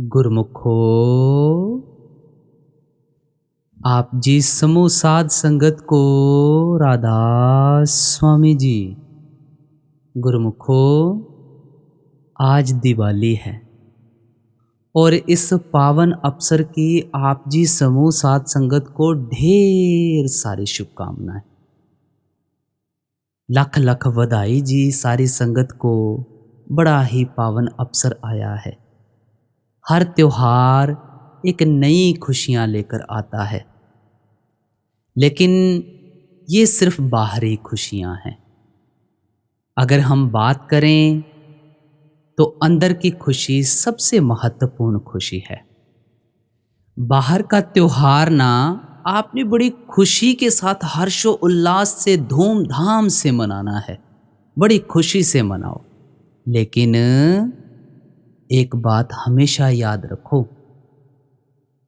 गुरमुखो, आप जी समूह साध संगत को राधा स्वामी जी। गुरमुखो, आज दिवाली है और इस पावन अवसर की आप जी समूह साध संगत को ढेर सारी शुभकामनाएं। लख लख बधाई जी सारी संगत को। बड़ा ही पावन अवसर आया है। हर त्योहार एक नई खुशियां लेकर आता है, लेकिन ये सिर्फ बाहरी खुशियां हैं। अगर हम बात करें तो अंदर की खुशी सबसे महत्वपूर्ण खुशी है। बाहर का त्योहार ना आपने बड़ी खुशी के साथ हर्षो उल्लास से धूमधाम से मनाना है, बड़ी खुशी से मनाओ। लेकिन एक बात हमेशा याद रखो,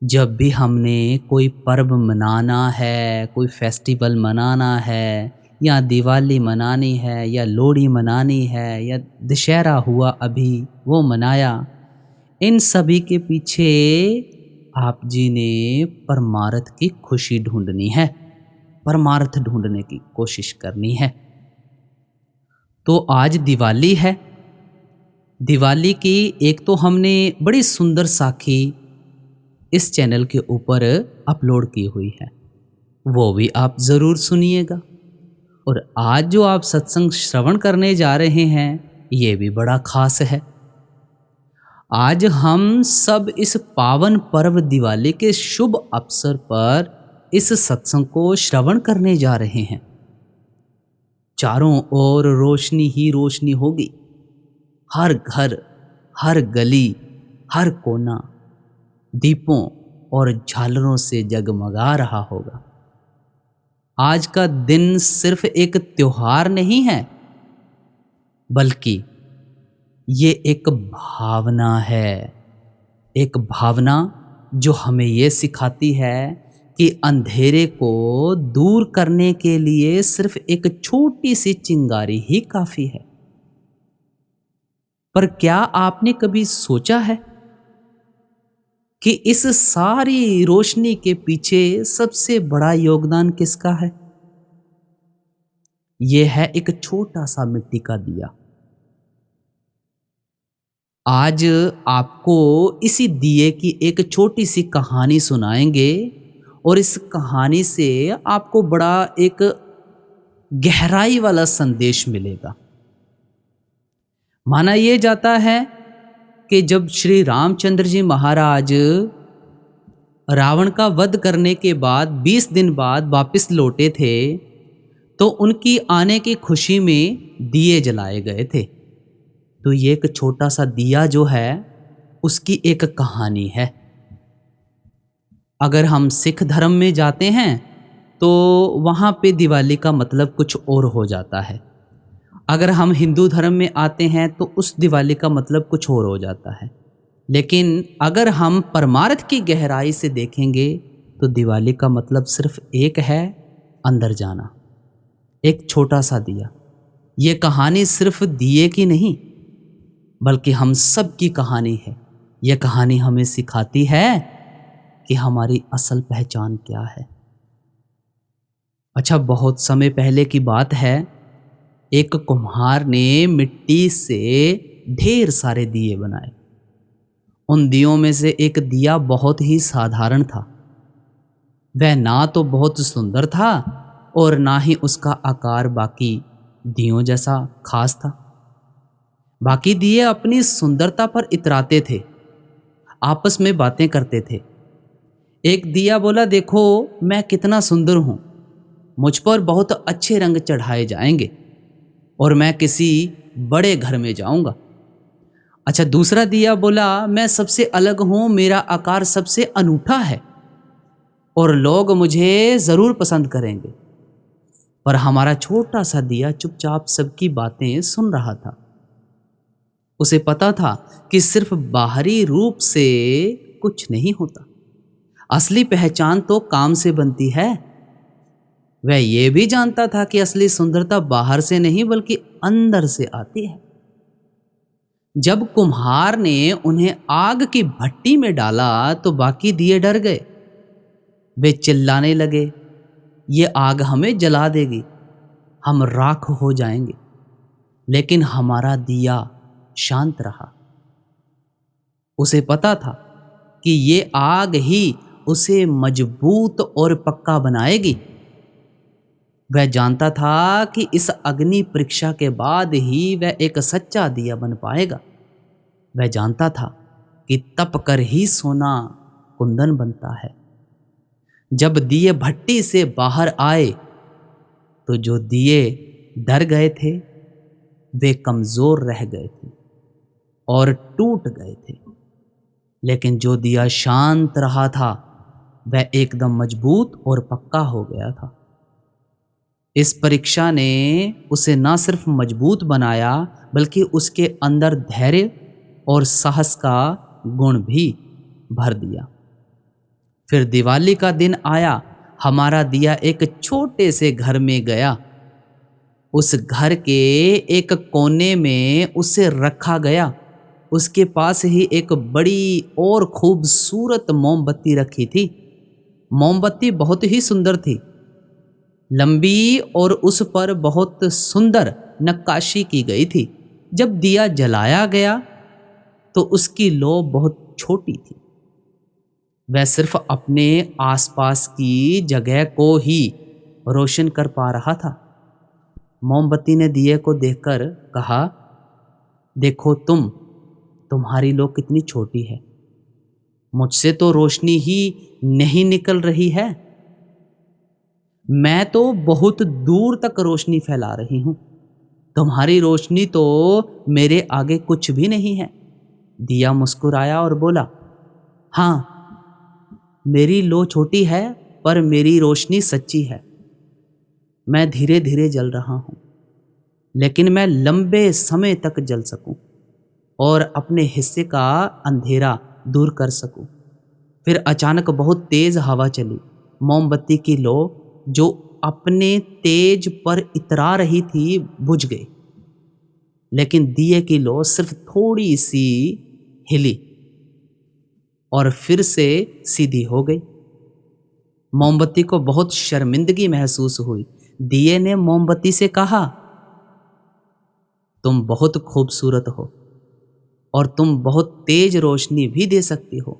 जब भी हमने कोई पर्व मनाना है, कोई फेस्टिवल मनाना है, या दिवाली मनानी है, या लोहड़ी मनानी है, या दशहरा हुआ अभी वो मनाया, इन सभी के पीछे आप जी ने परमार्थ की खुशी ढूंढनी है, परमार्थ ढूंढने की कोशिश करनी है। तो आज दिवाली है। दिवाली की एक तो हमने बड़ी सुंदर साखी इस चैनल के ऊपर अपलोड की हुई है, वो भी आप ज़रूर सुनिएगा। और आज जो आप सत्संग श्रवण करने जा रहे हैं, ये भी बड़ा खास है। आज हम सब इस पावन पर्व दिवाली के शुभ अवसर पर इस सत्संग को श्रवण करने जा रहे हैं। चारों ओर रोशनी ही रोशनी होगी। हर घर, हर गली, हर कोना दीपों और झालरों से जगमगा रहा होगा। आज का दिन सिर्फ एक त्योहार नहीं है, बल्कि ये एक भावना है। एक भावना जो हमें ये सिखाती है कि अंधेरे को दूर करने के लिए सिर्फ एक छोटी सी चिंगारी ही काफ़ी है। पर क्या आपने कभी सोचा है कि इस सारी रोशनी के पीछे सबसे बड़ा योगदान किसका है? यह है एक छोटा सा मिट्टी का दिया। आज आपको इसी दिए की एक छोटी सी कहानी सुनाएंगे और इस कहानी से आपको बड़ा एक गहराई वाला संदेश मिलेगा। माना यह जाता है कि जब श्री रामचंद्र जी महाराज रावण का वध करने के बाद 20 दिन बाद वापस लौटे थे, तो उनकी आने की खुशी में दिए जलाए गए थे। तो ये एक छोटा सा दिया जो है, उसकी एक कहानी है। अगर हम सिख धर्म में जाते हैं तो वहाँ पे दिवाली का मतलब कुछ और हो जाता है। अगर हम हिंदू धर्म में आते हैं तो उस दिवाली का मतलब कुछ और हो जाता है। लेकिन अगर हम परमार्थ की गहराई से देखेंगे तो दिवाली का मतलब सिर्फ एक है, अंदर जाना। एक छोटा सा दिया। ये कहानी सिर्फ दिए की नहीं, बल्कि हम सब की कहानी है। यह कहानी हमें सिखाती है कि हमारी असल पहचान क्या है। अच्छा, बहुत समय पहले की बात है। एक कुम्हार ने मिट्टी से ढेर सारे दिए बनाए। उन दियों में से एक दिया बहुत ही साधारण था। वह ना तो बहुत सुंदर था और ना ही उसका आकार बाकी दियों जैसा खास था। बाकी दिए अपनी सुंदरता पर इतराते थे, आपस में बातें करते थे। एक दिया बोला, देखो मैं कितना सुंदर हूं, मुझ पर बहुत अच्छे रंग चढ़ाए जाएंगे और मैं किसी बड़े घर में जाऊंगा। अच्छा, दूसरा दिया बोला, मैं सबसे अलग हूं, मेरा आकार सबसे अनूठा है और लोग मुझे जरूर पसंद करेंगे। पर हमारा छोटा सा दिया चुपचाप सबकी बातें सुन रहा था। उसे पता था कि सिर्फ बाहरी रूप से कुछ नहीं होता, असली पहचान तो काम से बनती है। वह यह भी जानता था कि असली सुंदरता बाहर से नहीं बल्कि अंदर से आती है। जब कुम्हार ने उन्हें आग की भट्टी में डाला तो बाकी दिए डर गए। वे चिल्लाने लगे, ये आग हमें जला देगी, हम राख हो जाएंगे। लेकिन हमारा दिया शांत रहा। उसे पता था कि ये आग ही उसे मजबूत और पक्का बनाएगी। वह जानता था कि इस अग्नि परीक्षा के बाद ही वह एक सच्चा दिया बन पाएगा। वह जानता था कि तप कर ही सोना कुंदन बनता है। जब दिए भट्टी से बाहर आए तो जो दिए डर गए थे वे कमजोर रह गए थे और टूट गए थे। लेकिन जो दिया शांत रहा था वह एकदम मजबूत और पक्का हो गया था। इस परीक्षा ने उसे न सिर्फ मजबूत बनाया बल्कि उसके अंदर धैर्य और साहस का गुण भी भर दिया। फिर दिवाली का दिन आया। हमारा दिया एक छोटे से घर में गया। उस घर के एक कोने में उसे रखा गया। उसके पास ही एक बड़ी और खूबसूरत मोमबत्ती रखी थी। मोमबत्ती बहुत ही सुंदर थी, लंबी, और उस पर बहुत सुंदर नक्काशी की गई थी। जब दिया जलाया गया तो उसकी लौ बहुत छोटी थी। वह सिर्फ अपने आसपास की जगह को ही रोशन कर पा रहा था। मोमबत्ती ने दिए को देखकर कहा, देखो तुम्हारी लौ कितनी छोटी है। मुझसे तो रोशनी ही नहीं निकल रही है। मैं तो बहुत दूर तक रोशनी फैला रही हूं। तुम्हारी रोशनी तो मेरे आगे कुछ भी नहीं है। दिया मुस्कुराया और बोला, हाँ, मेरी लौ छोटी है पर मेरी रोशनी सच्ची है। मैं धीरे धीरे जल रहा हूं, लेकिन मैं लंबे समय तक जल सकूं और अपने हिस्से का अंधेरा दूर कर सकूं। फिर अचानक बहुत तेज हवा चली। मोमबत्ती की लौ जो अपने तेज पर इतरा रही थी बुझ गई, लेकिन दिए की लौ सिर्फ थोड़ी सी हिली और फिर से सीधी हो गई। मोमबत्ती को बहुत शर्मिंदगी महसूस हुई। दिए ने मोमबत्ती से कहा, तुम बहुत खूबसूरत हो और तुम बहुत तेज रोशनी भी दे सकती हो,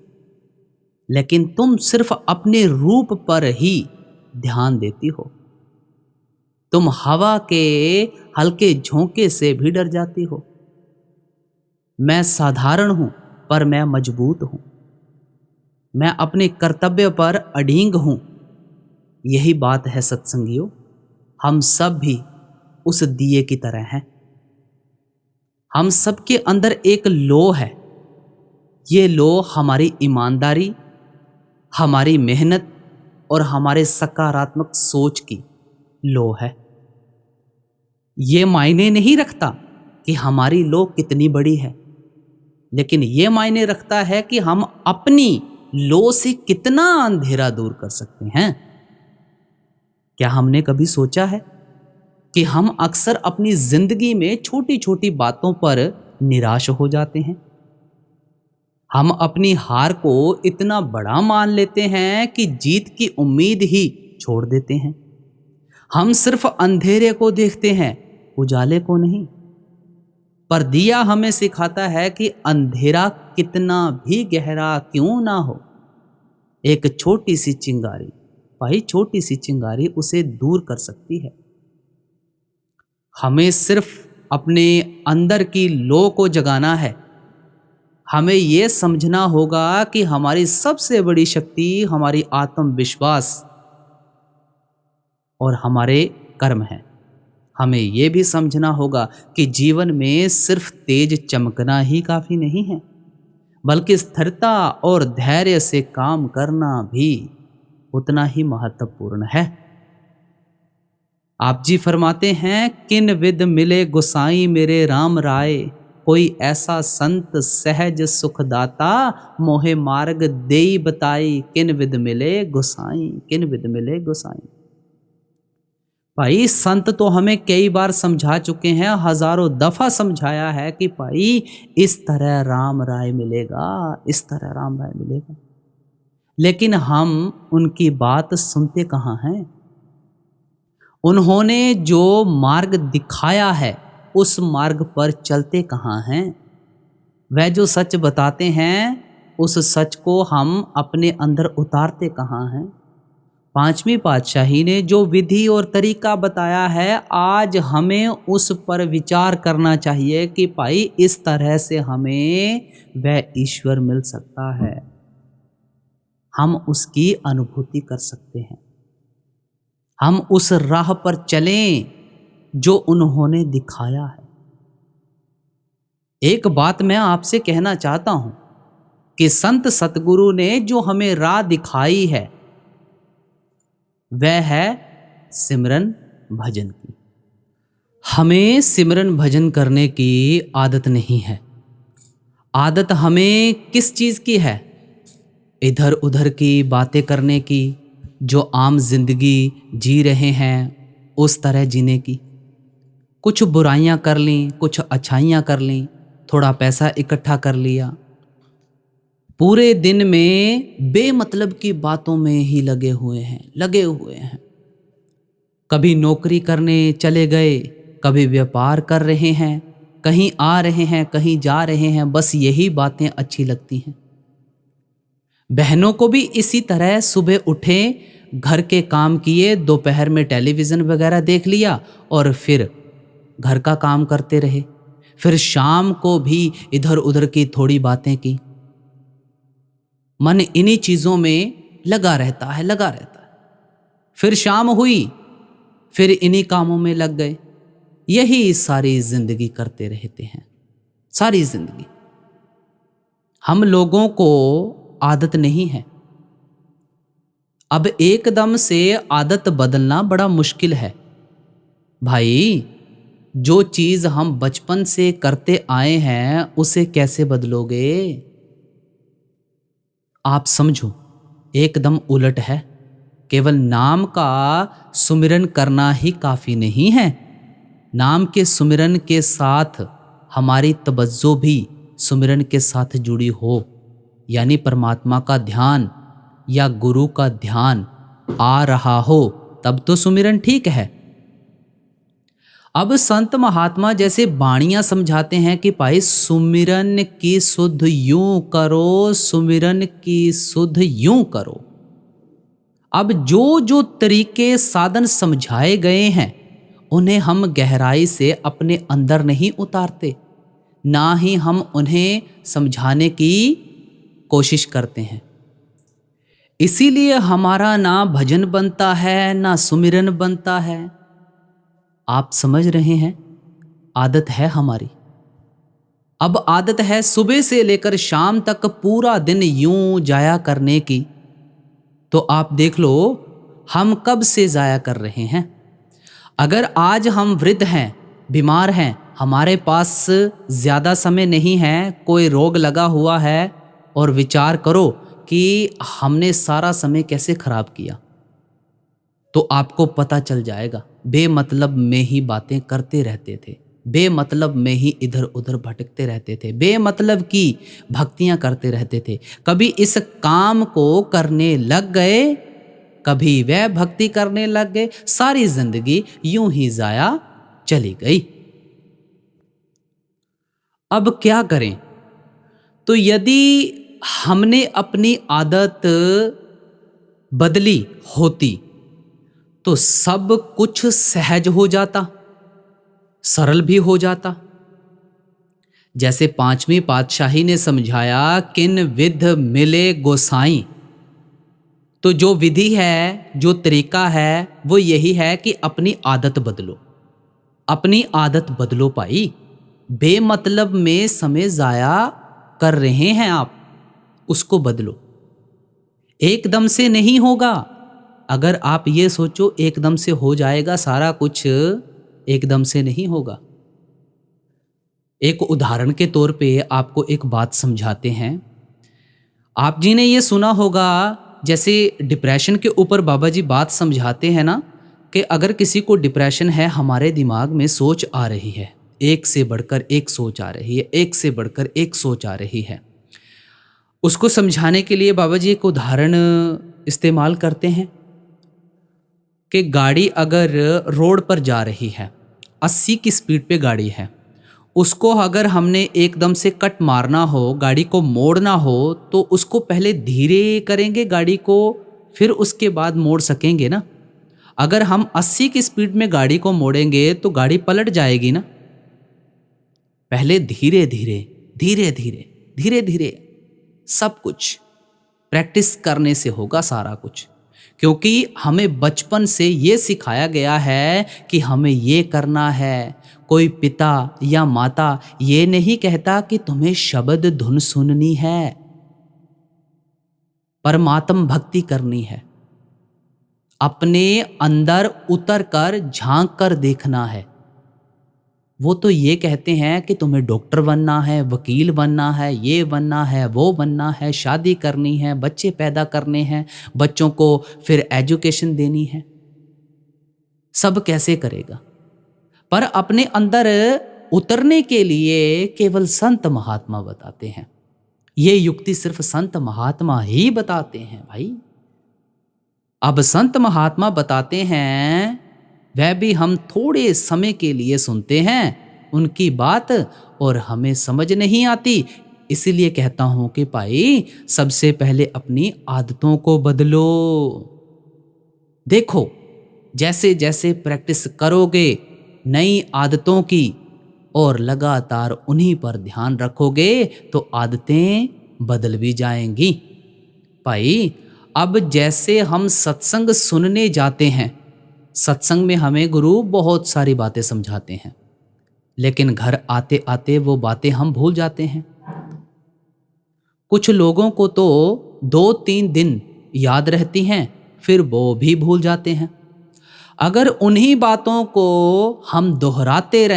लेकिन तुम सिर्फ अपने रूप पर ही ध्यान देती हो। तुम हवा के हल्के झोंके से भी डर जाती हो। मैं साधारण हूं पर मैं मजबूत हूं। मैं अपने कर्तव्य पर अडिग हूं। यही बात है सत्संगियों, हम सब भी उस दिए की तरह हैं। हम सबके अंदर एक लौ है। ये लौ हमारी ईमानदारी, हमारी मेहनत और हमारे सकारात्मक सोच की लौ है। ये मायने नहीं रखता कि हमारी लौ कितनी बड़ी है, लेकिन ये मायने रखता है कि हम अपनी लौ से कितना अंधेरा दूर कर सकते हैं। क्या हमने कभी सोचा है कि हम अक्सर अपनी जिंदगी में छोटी छोटी बातों पर निराश हो जाते हैं। हम अपनी हार को इतना बड़ा मान लेते हैं कि जीत की उम्मीद ही छोड़ देते हैं। हम सिर्फ अंधेरे को देखते हैं, उजाले को नहीं। पर दिया हमें सिखाता है कि अंधेरा कितना भी गहरा क्यों ना हो, एक छोटी सी चिंगारी, भाई छोटी सी चिंगारी उसे दूर कर सकती है। हमें सिर्फ अपने अंदर की लौ को जगाना है। हमें यह समझना होगा कि हमारी सबसे बड़ी शक्ति हमारी आत्मविश्वास और हमारे कर्म हैं। हमें यह भी समझना होगा कि जीवन में सिर्फ तेज चमकना ही काफी नहीं है, बल्कि स्थिरता और धैर्य से काम करना भी उतना ही महत्वपूर्ण है। आप जी फरमाते हैं, किन विद मिले गोसाई मेरे राम राय, कोई ऐसा संत सहज सुखदाता, मोहे मार्ग देई बताई, किन विद मिले गोसाई, किन विद मिले गोसाई। भाई संत तो हमें कई बार समझा चुके हैं, हजारों दफा समझाया है कि भाई इस तरह राम राय मिलेगा, इस तरह राम राय मिलेगा, लेकिन हम उनकी बात सुनते कहाँ हैं। उन्होंने जो मार्ग दिखाया है उस मार्ग पर चलते कहाँ हैं। वह जो सच बताते हैं उस सच को हम अपने अंदर उतारते कहाँ हैं। पांचवी पातशाही ने जो विधि और तरीका बताया है, आज हमें उस पर विचार करना चाहिए कि भाई इस तरह से हमें वह ईश्वर मिल सकता है, हम उसकी अनुभूति कर सकते हैं, हम उस राह पर चलें जो उन्होंने दिखाया है। एक बात मैं आपसे कहना चाहता हूं कि संत सतगुरु ने जो हमें राह दिखाई है वह है सिमरन भजन की। हमें सिमरन भजन करने की आदत नहीं है। आदत हमें किस चीज़ की है? इधर उधर की बातें करने की, जो आम जिंदगी जी रहे हैं उस तरह जीने की। कुछ बुराइयां कर लीं, कुछ अच्छाइयां कर लीं, थोड़ा पैसा इकट्ठा कर लिया, पूरे दिन में बेमतलब की बातों में ही लगे हुए हैं। कभी नौकरी करने चले गए, कभी व्यापार कर रहे हैं, कहीं आ रहे हैं, कहीं जा रहे हैं, बस यही बातें अच्छी लगती हैं। बहनों को भी इसी तरह सुबह उठे, घर के काम किए, दोपहर में टेलीविज़न वगैरह देख लिया और फिर घर का काम करते रहे, फिर शाम को भी इधर उधर की थोड़ी बातें की। मन इन्हीं चीज़ों में लगा रहता है। फिर शाम हुई, फिर इन्हीं कामों में लग गए। यही सारी जिंदगी करते रहते हैं, सारी जिंदगी। हम लोगों को आदत नहीं है। अब एकदम से आदत बदलना बड़ा मुश्किल है भाई। जो चीज़ हम बचपन से करते आए हैं उसे कैसे बदलोगे? आप समझो, एकदम उलट है। केवल नाम का सुमिरन करना ही काफ़ी नहीं है। नाम के सुमिरन के साथ हमारी तवज्जो भी सुमिरन के साथ जुड़ी हो, यानी परमात्मा का ध्यान या गुरु का ध्यान आ रहा हो, तब तो सुमिरन ठीक है। अब संत महात्मा जैसे बाणियां समझाते हैं कि भाई सुमिरन की सुध यूं करो, सुमिरन की सुध यूं करो। अब जो जो तरीके साधन समझाए गए हैं उन्हें हम गहराई से अपने अंदर नहीं उतारते, ना ही हम उन्हें समझाने की कोशिश करते हैं। इसीलिए हमारा ना भजन बनता है, ना सुमिरन बनता है। आप समझ रहे हैं, आदत है हमारी। अब आदत है सुबह से लेकर शाम तक पूरा दिन यूं जाया करने की। तो आप देख लो हम कब से जाया कर रहे हैं। अगर आज हम वृद्ध हैं, बीमार हैं, हमारे पास ज़्यादा समय नहीं है, कोई रोग लगा हुआ है, और विचार करो कि हमने सारा समय कैसे खराब किया, तो आपको पता चल जाएगा। बेमतलब में ही बातें करते रहते थे, बेमतलब में ही इधर उधर भटकते रहते थे, बेमतलब की भक्तियां करते रहते थे। कभी इस काम को करने लग गए, कभी वह भक्ति करने लग गए, सारी जिंदगी यूं ही जाया चली गई। अब क्या करें? तो यदि हमने अपनी आदत बदली होती तो सब कुछ सहज हो जाता, सरल भी हो जाता। जैसे पांचवी पातशाही ने समझाया, किन विध मिले गोसाई। तो जो विधि है, जो तरीका है, वो यही है कि अपनी आदत बदलो, अपनी आदत बदलो भाई। बेमतलब में समय जाया कर रहे हैं आप, उसको बदलो। एकदम से नहीं होगा। अगर आप ये सोचो एकदम से हो जाएगा सारा कुछ, एकदम से नहीं होगा। एक उदाहरण के तौर पे आपको एक बात समझाते हैं। आप जी ने ये सुना होगा, जैसे डिप्रेशन के ऊपर बाबा जी बात समझाते हैं ना, कि अगर किसी को डिप्रेशन है, हमारे दिमाग में सोच आ रही है, एक से बढ़कर एक सोच आ रही है, एक से बढ़कर एक सोच आ रही है। उसको समझाने के लिए बाबा जी एक उदाहरण इस्तेमाल करते हैं कि गाड़ी अगर रोड पर जा रही है, 80 की स्पीड पे गाड़ी है, उसको अगर हमने एकदम से कट मारना हो, गाड़ी को मोड़ना हो, तो उसको पहले धीरे करेंगे गाड़ी को, फिर उसके बाद मोड़ सकेंगे ना। अगर हम 80 की स्पीड में गाड़ी को मोड़ेंगे तो गाड़ी पलट जाएगी ना। पहले धीरे धीरे धीरे धीरे धीरे धीरे सब कुछ प्रैक्टिस करने से होगा सारा कुछ, क्योंकि हमें बचपन से ये सिखाया गया है कि हमें ये करना है। कोई पिता या माता ये नहीं कहता कि तुम्हें शब्द धुन सुननी है, परमात्म भक्ति करनी है, अपने अंदर उतर कर झांक कर देखना है। वो तो ये कहते हैं कि तुम्हें डॉक्टर बनना है, वकील बनना है, ये बनना है, वो बनना है, शादी करनी है, बच्चे पैदा करने हैं, बच्चों को फिर एजुकेशन देनी है। सब कैसे करेगा? पर अपने अंदर उतरने के लिए केवल संत महात्मा बताते हैं। ये युक्ति सिर्फ संत महात्मा ही बताते हैं भाई। अब संत महात्मा बताते हैं, वह भी हम थोड़े समय के लिए सुनते हैं उनकी बात, और हमें समझ नहीं आती। इसीलिए कहता हूं कि भाई सबसे पहले अपनी आदतों को बदलो। देखो, जैसे जैसे प्रैक्टिस करोगे नई आदतों की और लगातार उन्हीं पर ध्यान रखोगे तो आदतें बदल भी जाएंगी। भाई अब जैसे हम सत्संग सुनने जाते हैं, सत्संग में हमें गुरु बहुत सारी बातें समझाते हैं, लेकिन घर आते आते वो बातें हम भूल जाते हैं। कुछ लोगों को तो 2-3 दिन याद रहती हैं, फिर वो भी भूल जाते हैं। अगर उन्हीं बातों को हम दोहराते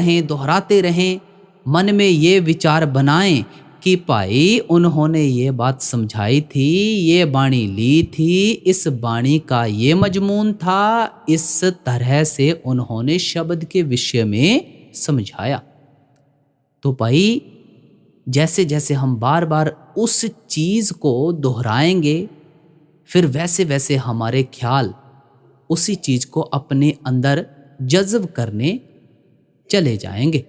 रहें, मन में ये विचार बनाएं कि भाई उन्होंने ये बात समझाई थी, ये बाणी ली थी, इस बाणी का ये मजमून था, इस तरह से उन्होंने शब्द के विषय में समझाया, तो भाई जैसे जैसे हम बार बार उस चीज़ को दोहराएंगे, फिर वैसे वैसे हमारे ख्याल उसी चीज़ को अपने अंदर जज्ब करने चले जाएंगे,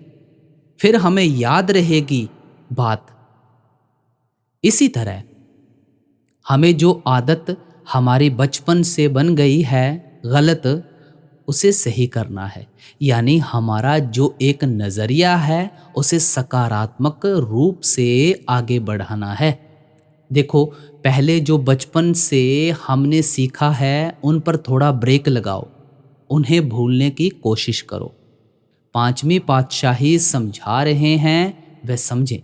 फिर हमें याद रहेगी बात। इसी तरह हमें जो आदत हमारी बचपन से बन गई है गलत, उसे सही करना है। यानी हमारा जो एक नज़रिया है उसे सकारात्मक रूप से आगे बढ़ाना है। देखो, पहले जो बचपन से हमने सीखा है उन पर थोड़ा ब्रेक लगाओ, उन्हें भूलने की कोशिश करो। 5वीं पातशाही समझा रहे हैं, वह समझें।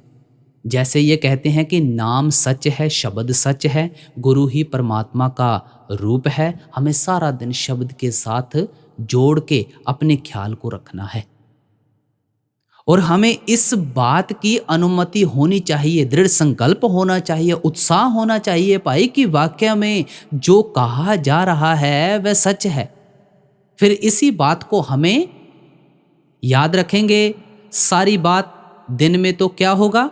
जैसे ये कहते हैं कि नाम सच है, शब्द सच है, गुरु ही परमात्मा का रूप है, हमें सारा दिन शब्द के साथ जोड़ के अपने ख्याल को रखना है। और हमें इस बात की अनुमति होनी चाहिए, दृढ़ संकल्प होना चाहिए, उत्साह होना चाहिए भाई कि वाकई में जो कहा जा रहा है वह सच है। फिर इसी बात को हमें याद रखेंगे सारी बात। दिन में तो क्या होगा,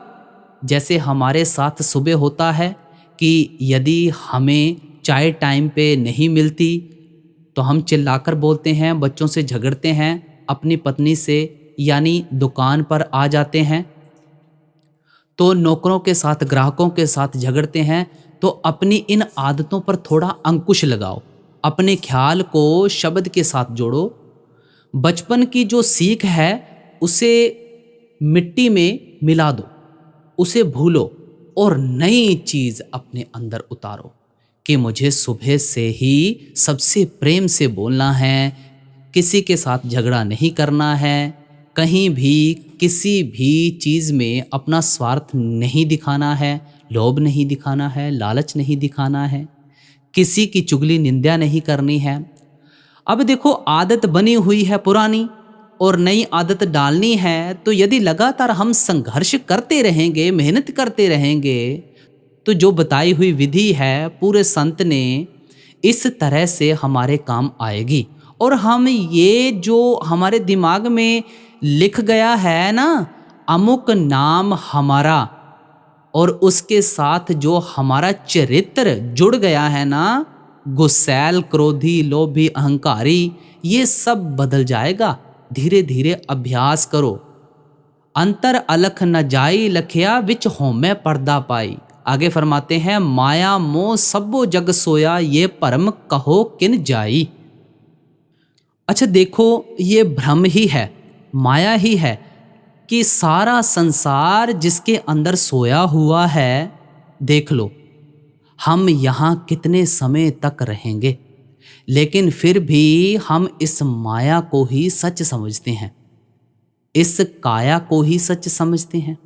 जैसे हमारे साथ सुबह होता है कि यदि हमें चाय टाइम पे नहीं मिलती तो हम चिल्लाकर बोलते हैं, बच्चों से झगड़ते हैं, अपनी पत्नी से यानी दुकान पर आ जाते हैं, तो नौकरों के साथ, ग्राहकों के साथ झगड़ते हैं। तो अपनी इन आदतों पर थोड़ा अंकुश लगाओ, अपने ख्याल को शब्द के साथ जोड़ो। बचपन की जो सीख है उसे मिट्टी में मिला दो, उसे भूलो और नई चीज़ अपने अंदर उतारो कि मुझे सुबह से ही सबसे प्रेम से बोलना है, किसी के साथ झगड़ा नहीं करना है, कहीं भी किसी भी चीज़ में अपना स्वार्थ नहीं दिखाना है, लोभ नहीं दिखाना है, लालच नहीं दिखाना है, किसी की चुगली निंदा नहीं करनी है। अब देखो, आदत बनी हुई है पुरानी और नई आदत डालनी है, तो यदि लगातार हम संघर्ष करते रहेंगे, मेहनत करते रहेंगे, तो जो बताई हुई विधि है पूरे संत ने, इस तरह से हमारे काम आएगी और हम ये जो हमारे दिमाग में लिख गया है ना, अमुक नाम हमारा, और उसके साथ जो हमारा चरित्र जुड़ गया है ना, गुस्सैल, क्रोधी, लोभी, अहंकारी, ये सब बदल जाएगा। धीरे धीरे अभ्यास करो। अंतर अलख न जाई लखिया, विच होमे पर्दा पाई। आगे फरमाते हैं, माया मोह सबो जग सोया, ये भरम कहो किन जाई। अच्छा देखो, ये भ्रम ही है, माया ही है कि सारा संसार जिसके अंदर सोया हुआ है। देख लो, हम यहाँ कितने समय तक रहेंगे, लेकिन फिर भी हम इस माया को ही सच समझते हैं, इस काया को ही सच समझते हैं,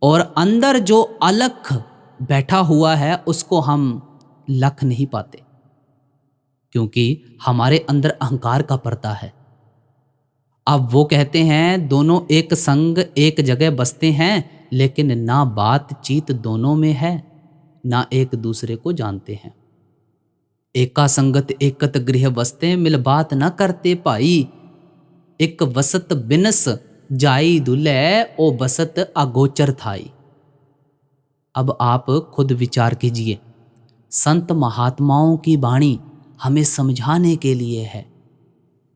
और अंदर जो अलख बैठा हुआ है उसको हम लख नहीं पाते, क्योंकि हमारे अंदर अहंकार का पर्दा है। अब वो कहते हैं दोनों एक संग एक जगह बसते हैं, लेकिन ना बातचीत दोनों में है, ना एक दूसरे को जानते हैं। एका संगत एकत गृह बसते, मिल बात न करते भाई। एक वसत बिनस जाई दुल्हे, ओ बसत अगोचर थाई। अब आप खुद विचार कीजिए, संत महात्माओं की वाणी हमें समझाने के लिए है,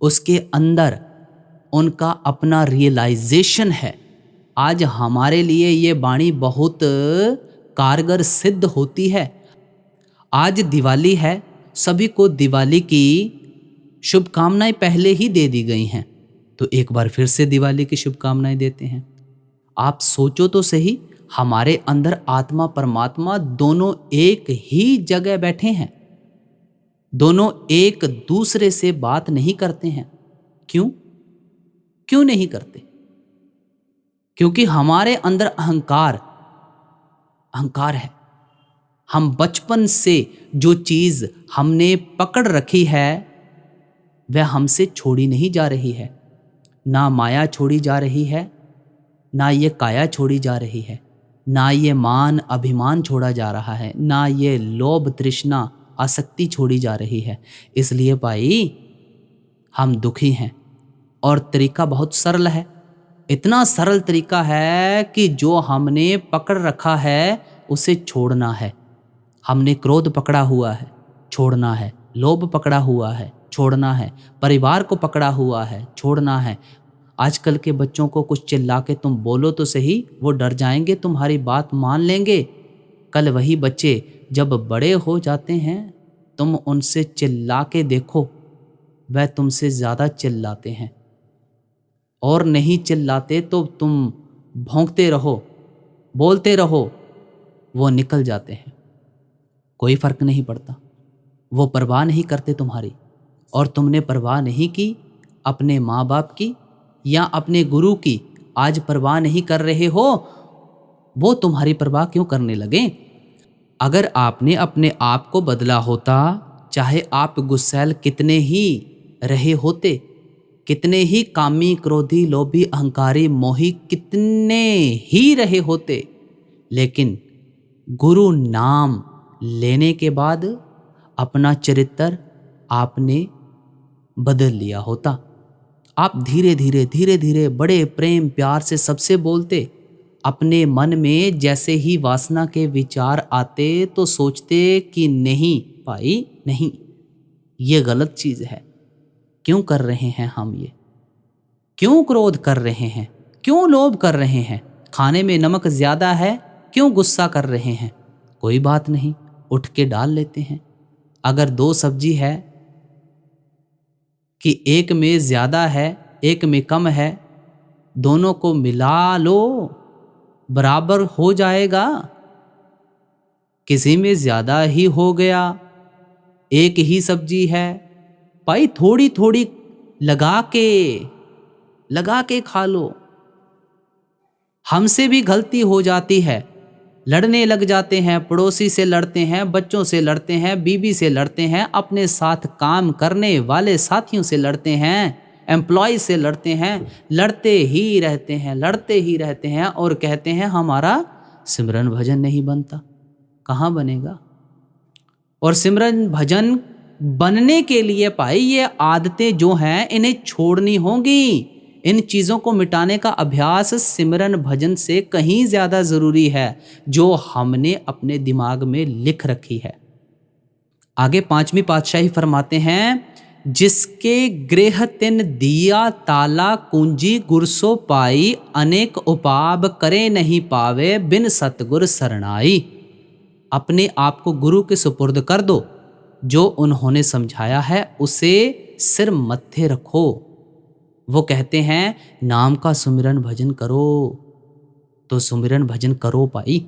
उसके अंदर उनका अपना रियलाइजेशन है। आज हमारे लिए ये वाणी बहुत कारगर सिद्ध होती है। आज दिवाली है, सभी को दिवाली की शुभकामनाएं पहले ही दे दी गई हैं, तो एक बार फिर से दिवाली की शुभकामनाएं देते हैं। आप सोचो तो सही, हमारे अंदर आत्मा परमात्मा दोनों एक ही जगह बैठे हैं, दोनों एक दूसरे से बात नहीं करते हैं। क्यों क्यों नहीं करते? क्योंकि हमारे अंदर अहंकार है। हम बचपन से जो चीज हमने पकड़ रखी है वह हमसे छोड़ी नहीं जा रही है। ना माया छोड़ी जा रही है, ना ये काया छोड़ी जा रही है, ना ये मान अभिमान छोड़ा जा रहा है, ना ये लोभ तृष्णा आसक्ति छोड़ी जा रही है। इसलिए भाई हम दुखी हैं, और तरीका बहुत सरल है। इतना सरल तरीका है कि जो हमने पकड़ रखा है उसे छोड़ना है। हमने क्रोध पकड़ा हुआ है, छोड़ना है। लोभ पकड़ा हुआ है, छोड़ना है। परिवार को पकड़ा हुआ है, छोड़ना है। आजकल के बच्चों को कुछ चिल्ला के तुम बोलो तो सही, वो डर जाएंगे, तुम्हारी बात मान लेंगे। कल वही बच्चे जब बड़े हो जाते हैं, तुम उनसे चिल्ला के देखो, वह तुमसे ज़्यादा चिल्लाते हैं, और नहीं चिल्लाते तो तुम भौंकते रहो, बोलते रहो, वो निकल जाते हैं। कोई फर्क नहीं पड़ता, वो परवाह नहीं करते तुम्हारी, और तुमने परवाह नहीं की अपने माँ बाप की या अपने गुरु की। आज परवाह नहीं कर रहे हो, वो तुम्हारी परवाह क्यों करने लगे? अगर आपने अपने आप को बदला होता, चाहे आप गुस्सैल कितने ही रहे होते, कितने ही कामी क्रोधी लोभी अहंकारी मोही कितने ही रहे होते, लेकिन गुरु नाम लेने के बाद अपना चरित्र आपने बदल लिया होता। आप धीरे धीरे बड़े प्रेम प्यार से सबसे बोलते। अपने मन में जैसे ही वासना के विचार आते तो सोचते कि नहीं भाई नहीं, ये गलत चीज़ है। क्यों कर रहे हैं हम ये? क्यों क्रोध कर रहे हैं? क्यों लोभ कर रहे हैं? खाने में नमक ज़्यादा है, क्यों गुस्सा कर रहे हैं? कोई बात नहीं, उठ के डाल लेते हैं। अगर 2 सब्जी है कि एक में ज़्यादा है एक में कम है, दोनों को मिला लो, बराबर हो जाएगा। किसी में ज़्यादा ही हो गया, एक ही सब्जी है, भाई थोड़ी थोड़ी लगा के खा लो। हमसे भी गलती हो जाती है, लड़ने लग जाते हैं, पड़ोसी से लड़ते हैं, बच्चों से लड़ते हैं, बीवी से लड़ते हैं, अपने साथ काम करने वाले साथियों से लड़ते हैं, एम्प्लॉय से लड़ते हैं, लड़ते ही रहते हैं और कहते हैं हमारा सिमरन भजन नहीं बनता। कहाँ बनेगा? और सिमरन भजन बनने के लिए भाई ये आदतें जो हैं इन्हें छोड़नी होंगी। इन चीज़ों को मिटाने का अभ्यास सिमरन भजन से कहीं ज़्यादा ज़रूरी है, जो हमने अपने दिमाग में लिख रखी है। आगे पांचवी पातशाही फरमाते हैं, जिसके गृह तिन दिया ताला कुंजी गुरसो पाई, अनेक उपाब करे नहीं पावे बिन सतगुर सरनाई। अपने आप को गुरु के सुपुर्द कर दो, जो उन्होंने समझाया है उसे सिर मत्थे रखो। वो कहते हैं नाम का सुमिरन भजन करो, तो सुमिरन भजन करो भाई।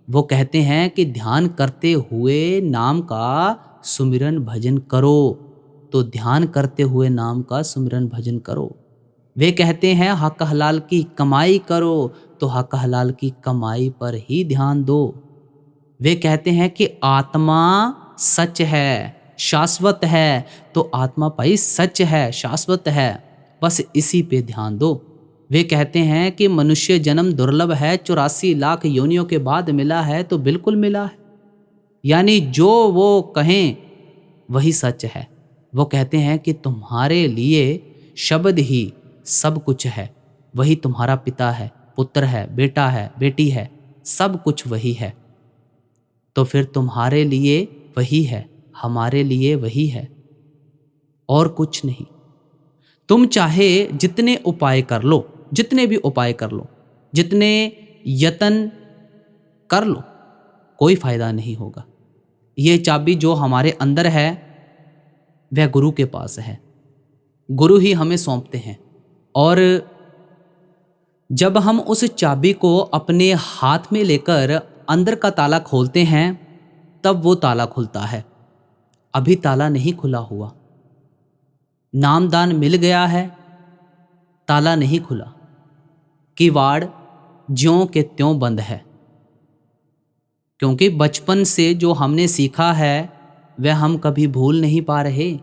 वो कहते हैं कि ध्यान करते हुए नाम का सुमिरन भजन करो, तो ध्यान करते हुए नाम का सुमिरन भजन करो। वे कहते हैं हक हलाल की कमाई करो, तो हक हलाल की कमाई पर ही ध्यान दो। वे कहते हैं कि आत्मा सच है, शाश्वत है, तो आत्मा भाई सच है, शाश्वत है, बस इसी पे ध्यान दो। वे कहते हैं कि मनुष्य जन्म दुर्लभ है, 84 लाख योनियों के बाद मिला है, तो बिल्कुल मिला है, यानी जो वो कहें वही सच है। वो कहते हैं कि तुम्हारे लिए शब्द ही सब कुछ है, वही तुम्हारा पिता है, पुत्र है, बेटा है, बेटी है, सब कुछ वही है। तो फिर तुम्हारे लिए वही है, हमारे लिए वही है, और कुछ नहीं। तुम चाहे जितने उपाय कर लो, जितने भी उपाय कर लो, जितने यत्न कर लो, कोई फायदा नहीं होगा। ये चाबी जो हमारे अंदर है वह गुरु के पास है, गुरु ही हमें सौंपते हैं। और जब हम उस चाबी को अपने हाथ में लेकर अंदर का ताला खोलते हैं, तब वो ताला खुलता है। अभी ताला नहीं खुला हुआ, नामदान मिल गया है, ताला नहीं खुला, किवाड़ ज्यों के त्यों बंद है। क्योंकि बचपन से जो हमने सीखा है वह हम कभी भूल नहीं पा रहे।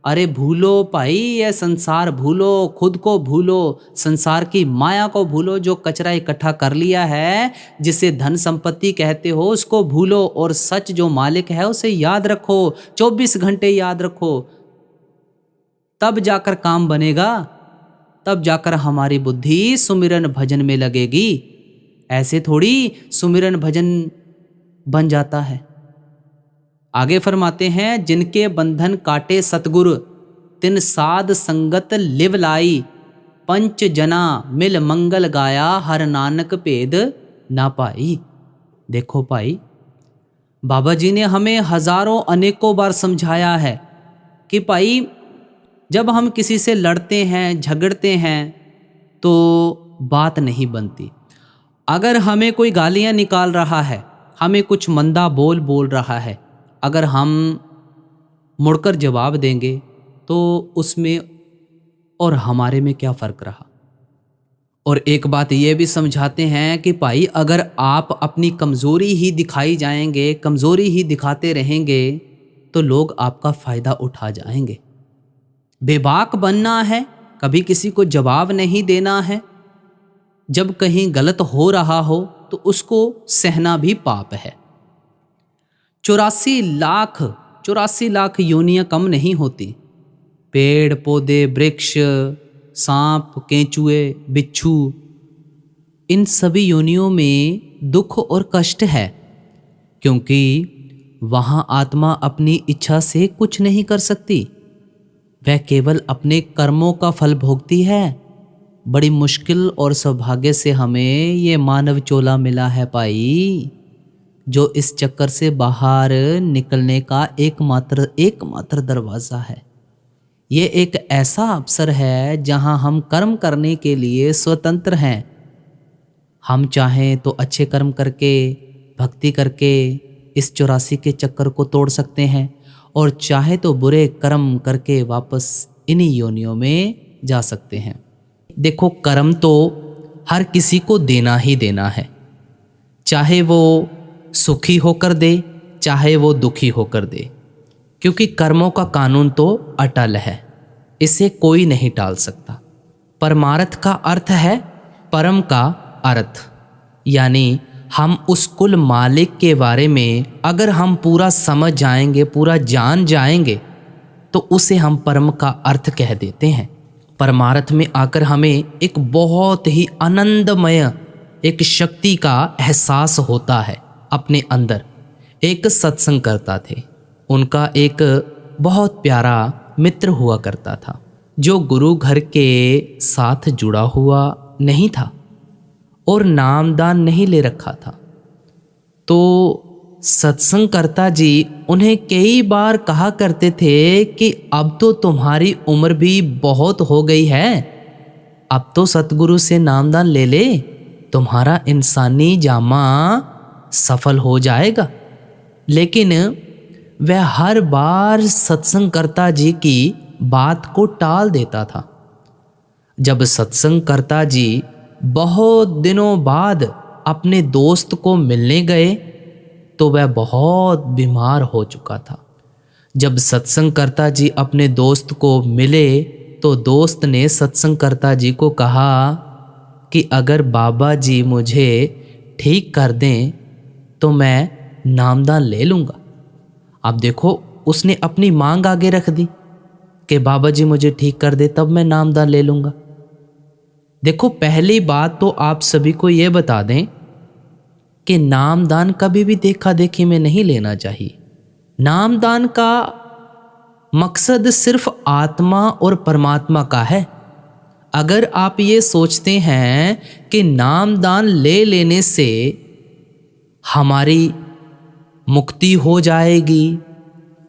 अरे भूलो भाई, ये संसार भूलो, खुद को भूलो, संसार की माया को भूलो, जो कचरा इकट्ठा कर लिया है, जिसे धन संपत्ति कहते हो, उसको भूलो, और सच जो मालिक है उसे याद रखो, 24 घंटे याद रखो। तब जाकर काम बनेगा, तब जाकर हमारी बुद्धि सुमिरन भजन में लगेगी। ऐसे थोड़ी सुमिरन भजन बन जाता है। आगे फरमाते हैं, जिनके बंधन काटे सतगुरु, तिन साध संगत लिव लाई, पंच जना मिल मंगल गाया, हर नानक भेद ना पाई। देखो भाई, बाबा जी ने हमें हजारों अनेकों बार समझाया है कि भाई जब हम किसी से लड़ते हैं, झगड़ते हैं, तो बात नहीं बनती। अगर हमें कोई गालियां निकाल रहा है, हमें कुछ मंदा बोल रहा है, अगर हम मुड़कर जवाब देंगे तो उसमें और हमारे में क्या फ़र्क रहा। और एक बात ये भी समझाते हैं कि भाई अगर आप अपनी कमज़ोरी ही दिखाई जाएंगे, कमज़ोरी ही दिखाते रहेंगे, तो लोग आपका फ़ायदा उठा जाएंगे। बेबाक बनना है, कभी किसी को जवाब नहीं देना है, जब कहीं गलत हो रहा हो तो उसको सहना भी पाप है। 84 लाख योनियां कम नहीं होती। पेड़ पौधे, वृक्ष, सांप, केंचुए, बिच्छू, इन सभी योनियों में दुख और कष्ट है, क्योंकि वहाँ आत्मा अपनी इच्छा से कुछ नहीं कर सकती, वह केवल अपने कर्मों का फल भोगती है। बड़ी मुश्किल और सौभाग्य से हमें ये मानव चोला मिला है भाई, जो इस चक्कर से बाहर निकलने का एकमात्र दरवाज़ा है। ये एक ऐसा अवसर है जहां हम कर्म करने के लिए स्वतंत्र हैं। हम चाहें तो अच्छे कर्म करके, भक्ति करके इस 84 के चक्कर को तोड़ सकते हैं, और चाहे तो बुरे कर्म करके वापस इन्हीं योनियों में जा सकते हैं। देखो, कर्म तो हर किसी को देना ही देना है, चाहे वो सुखी होकर दे, चाहे वो दुखी होकर दे, क्योंकि कर्मों का कानून तो अटल है, इसे कोई नहीं टाल सकता। परमार्थ का अर्थ है परम का अर्थ, यानी हम उस कुल मालिक के बारे में अगर हम पूरा समझ जाएंगे, पूरा जान जाएंगे, तो उसे हम परम का अर्थ कह देते हैं। परमार्थ में आकर हमें एक बहुत ही आनंदमय एक शक्ति का एहसास होता है अपने अंदर। एक सत्संग करता थे, उनका एक बहुत प्यारा मित्र हुआ करता था जो गुरु घर के साथ जुड़ा हुआ नहीं था और नामदान नहीं ले रखा था। तो सत्संगकर्ता जी उन्हें कई बार कहा करते थे कि अब तो तुम्हारी उम्र भी बहुत हो गई है, अब तो सतगुरु से नामदान ले ले, तुम्हारा इंसानी जामा सफल हो जाएगा। लेकिन वह हर बार सत्संगकर्ता जी की बात को टाल देता था। जब सत्संगकर्ता जी बहुत दिनों बाद अपने दोस्त को मिलने गए तो वह बहुत बीमार हो चुका था। जब सत्संगकर्ता जी अपने दोस्त को मिले तो दोस्त ने सत्संगकर्ता जी को कहा कि अगर बाबा जी मुझे ठीक कर दें तो मैं नामदान ले लूँगा। अब देखो, उसने अपनी मांग आगे रख दी कि बाबा जी मुझे ठीक कर दे तब मैं नामदान ले लूँगा। देखो, पहली बात तो आप सभी को ये बता दें कि नामदान कभी भी देखा देखी में नहीं लेना चाहिए। नामदान का मकसद सिर्फ आत्मा और परमात्मा का है। अगर आप ये सोचते हैं कि नामदान ले लेने से हमारी मुक्ति हो जाएगी,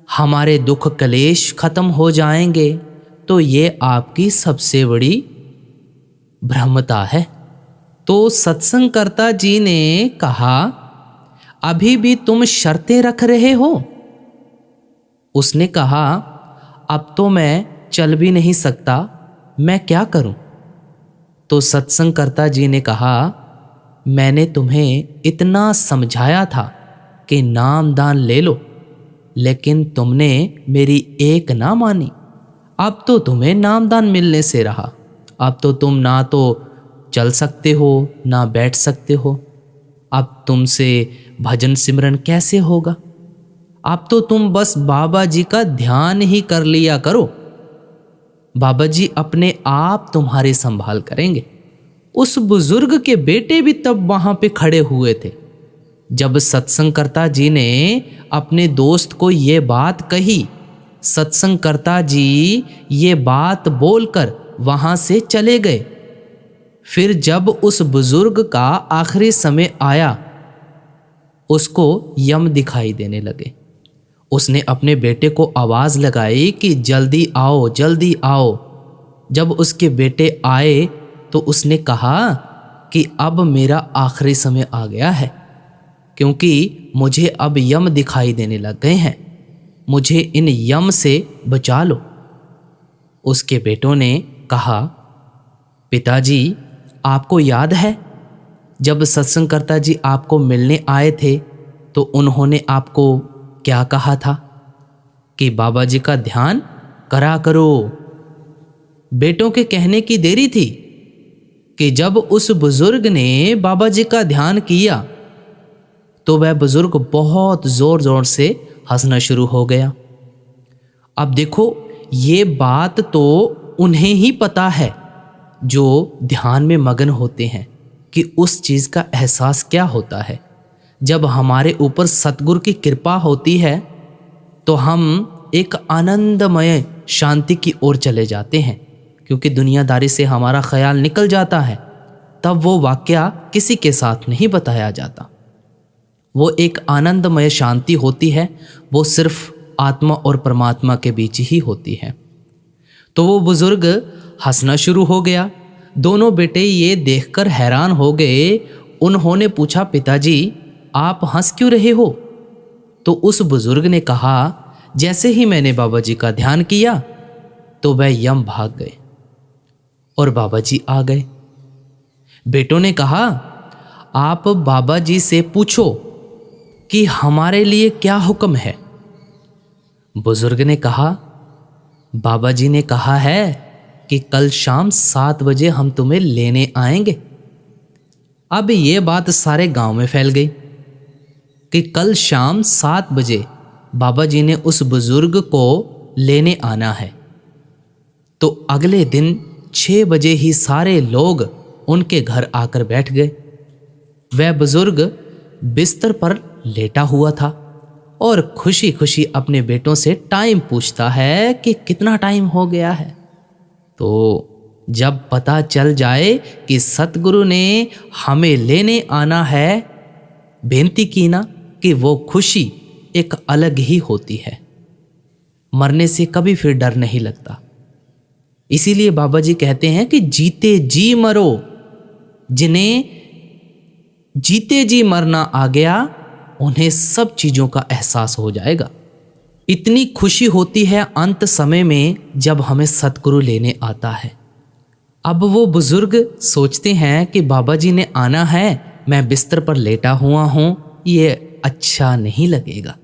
हमारे दुख कलेश खत्म हो जाएंगे, तो ये आपकी सबसे बड़ी भ्रमता है। तो सत्संगकर्ता जी ने कहा, अभी भी तुम शर्तें रख रहे हो? उसने कहा, अब तो मैं चल भी नहीं सकता, मैं क्या करूं? तो सत्संगकर्ता जी ने कहा, मैंने तुम्हें इतना समझाया था कि नामदान ले लो, लेकिन तुमने मेरी एक ना मानी। अब तो तुम्हें नामदान मिलने से रहा। अब तो तुम ना तो चल सकते हो ना बैठ सकते हो। अब तुमसे भजन सिमरन कैसे होगा? अब तो तुम बस बाबा जी का ध्यान ही कर लिया करो, बाबा जी अपने आप तुम्हारी संभाल करेंगे। उस बुजुर्ग के बेटे भी तब वहां पे खड़े हुए थे। जब सत्संगकर्ता जी ने अपने दोस्त को ये बात कही, सत्संगकर्ता जी ये बात बोलकर वहां से चले गए। फिर जब उस बुजुर्ग का आखिरी समय आया, उसको यम दिखाई देने लगे। उसने अपने बेटे को आवाज़ लगाई कि जल्दी आओ, जल्दी आओ। जब उसके बेटे आए तो उसने कहा कि अब मेरा आखिरी समय आ गया है, क्योंकि मुझे अब यम दिखाई देने लग गए हैं, मुझे इन यम से बचा लो। उसके बेटों ने कहा, पिताजी आपको याद है जब सत्संगकर्ता जी आपको मिलने आए थे तो उन्होंने आपको क्या कहा था कि बाबा जी का ध्यान करा करो। बेटों के कहने की देरी थी कि जब उस बुजुर्ग ने बाबा जी का ध्यान किया तो वह बुजुर्ग बहुत ज़ोर ज़ोर से हंसना शुरू हो गया। अब देखो, ये बात तो उन्हें ही पता है जो ध्यान में मगन होते हैं कि उस चीज़ का एहसास क्या होता है। जब हमारे ऊपर सतगुरु की कृपा होती है तो हम एक आनंदमय शांति की ओर चले जाते हैं, क्योंकि दुनियादारी से हमारा ख्याल निकल जाता है। तब वो वाकया किसी के साथ नहीं बताया जाता। वो एक आनंदमय शांति होती है, वो सिर्फ आत्मा और परमात्मा के बीच ही होती है। तो वो बुजुर्ग हंसना शुरू हो गया। दोनों बेटे ये देखकर हैरान हो गए। उन्होंने पूछा, पिताजी आप हंस क्यों रहे हो? तो उस बुजुर्ग ने कहा, जैसे ही मैंने बाबा जी का ध्यान किया तो वह यम भाग गए और बाबा जी आ गए। बेटों ने कहा, आप बाबा जी से पूछो कि हमारे लिए क्या हुक्म है। बुजुर्ग ने कहा, बाबा जी ने कहा है कि कल शाम 7 बजे हम तुम्हें लेने आएंगे। अब ये बात सारे गांव में फैल गई कि कल शाम 7 बजे बाबा जी ने उस बुजुर्ग को लेने आना है। तो अगले दिन 6 बजे ही सारे लोग उनके घर आकर बैठ गए। वह बुजुर्ग बिस्तर पर लेटा हुआ था और खुशी खुशी अपने बेटों से टाइम पूछता है कि कितना टाइम हो गया है। तो जब पता चल जाए कि सतगुरु ने हमें लेने आना है, बेनती की ना, कि वो खुशी एक अलग ही होती है। मरने से कभी फिर डर नहीं लगता। इसीलिए बाबा जी कहते हैं कि जीते जी मरो, जिन्हें जीते जी मरना आ गया उन्हें सब चीज़ों का एहसास हो जाएगा। इतनी खुशी होती है अंत समय में जब हमें सतगुरु लेने आता है। अब वो बुजुर्ग सोचते हैं कि बाबा जी ने आना है, मैं बिस्तर पर लेटा हुआ हूँ, ये अच्छा नहीं लगेगा।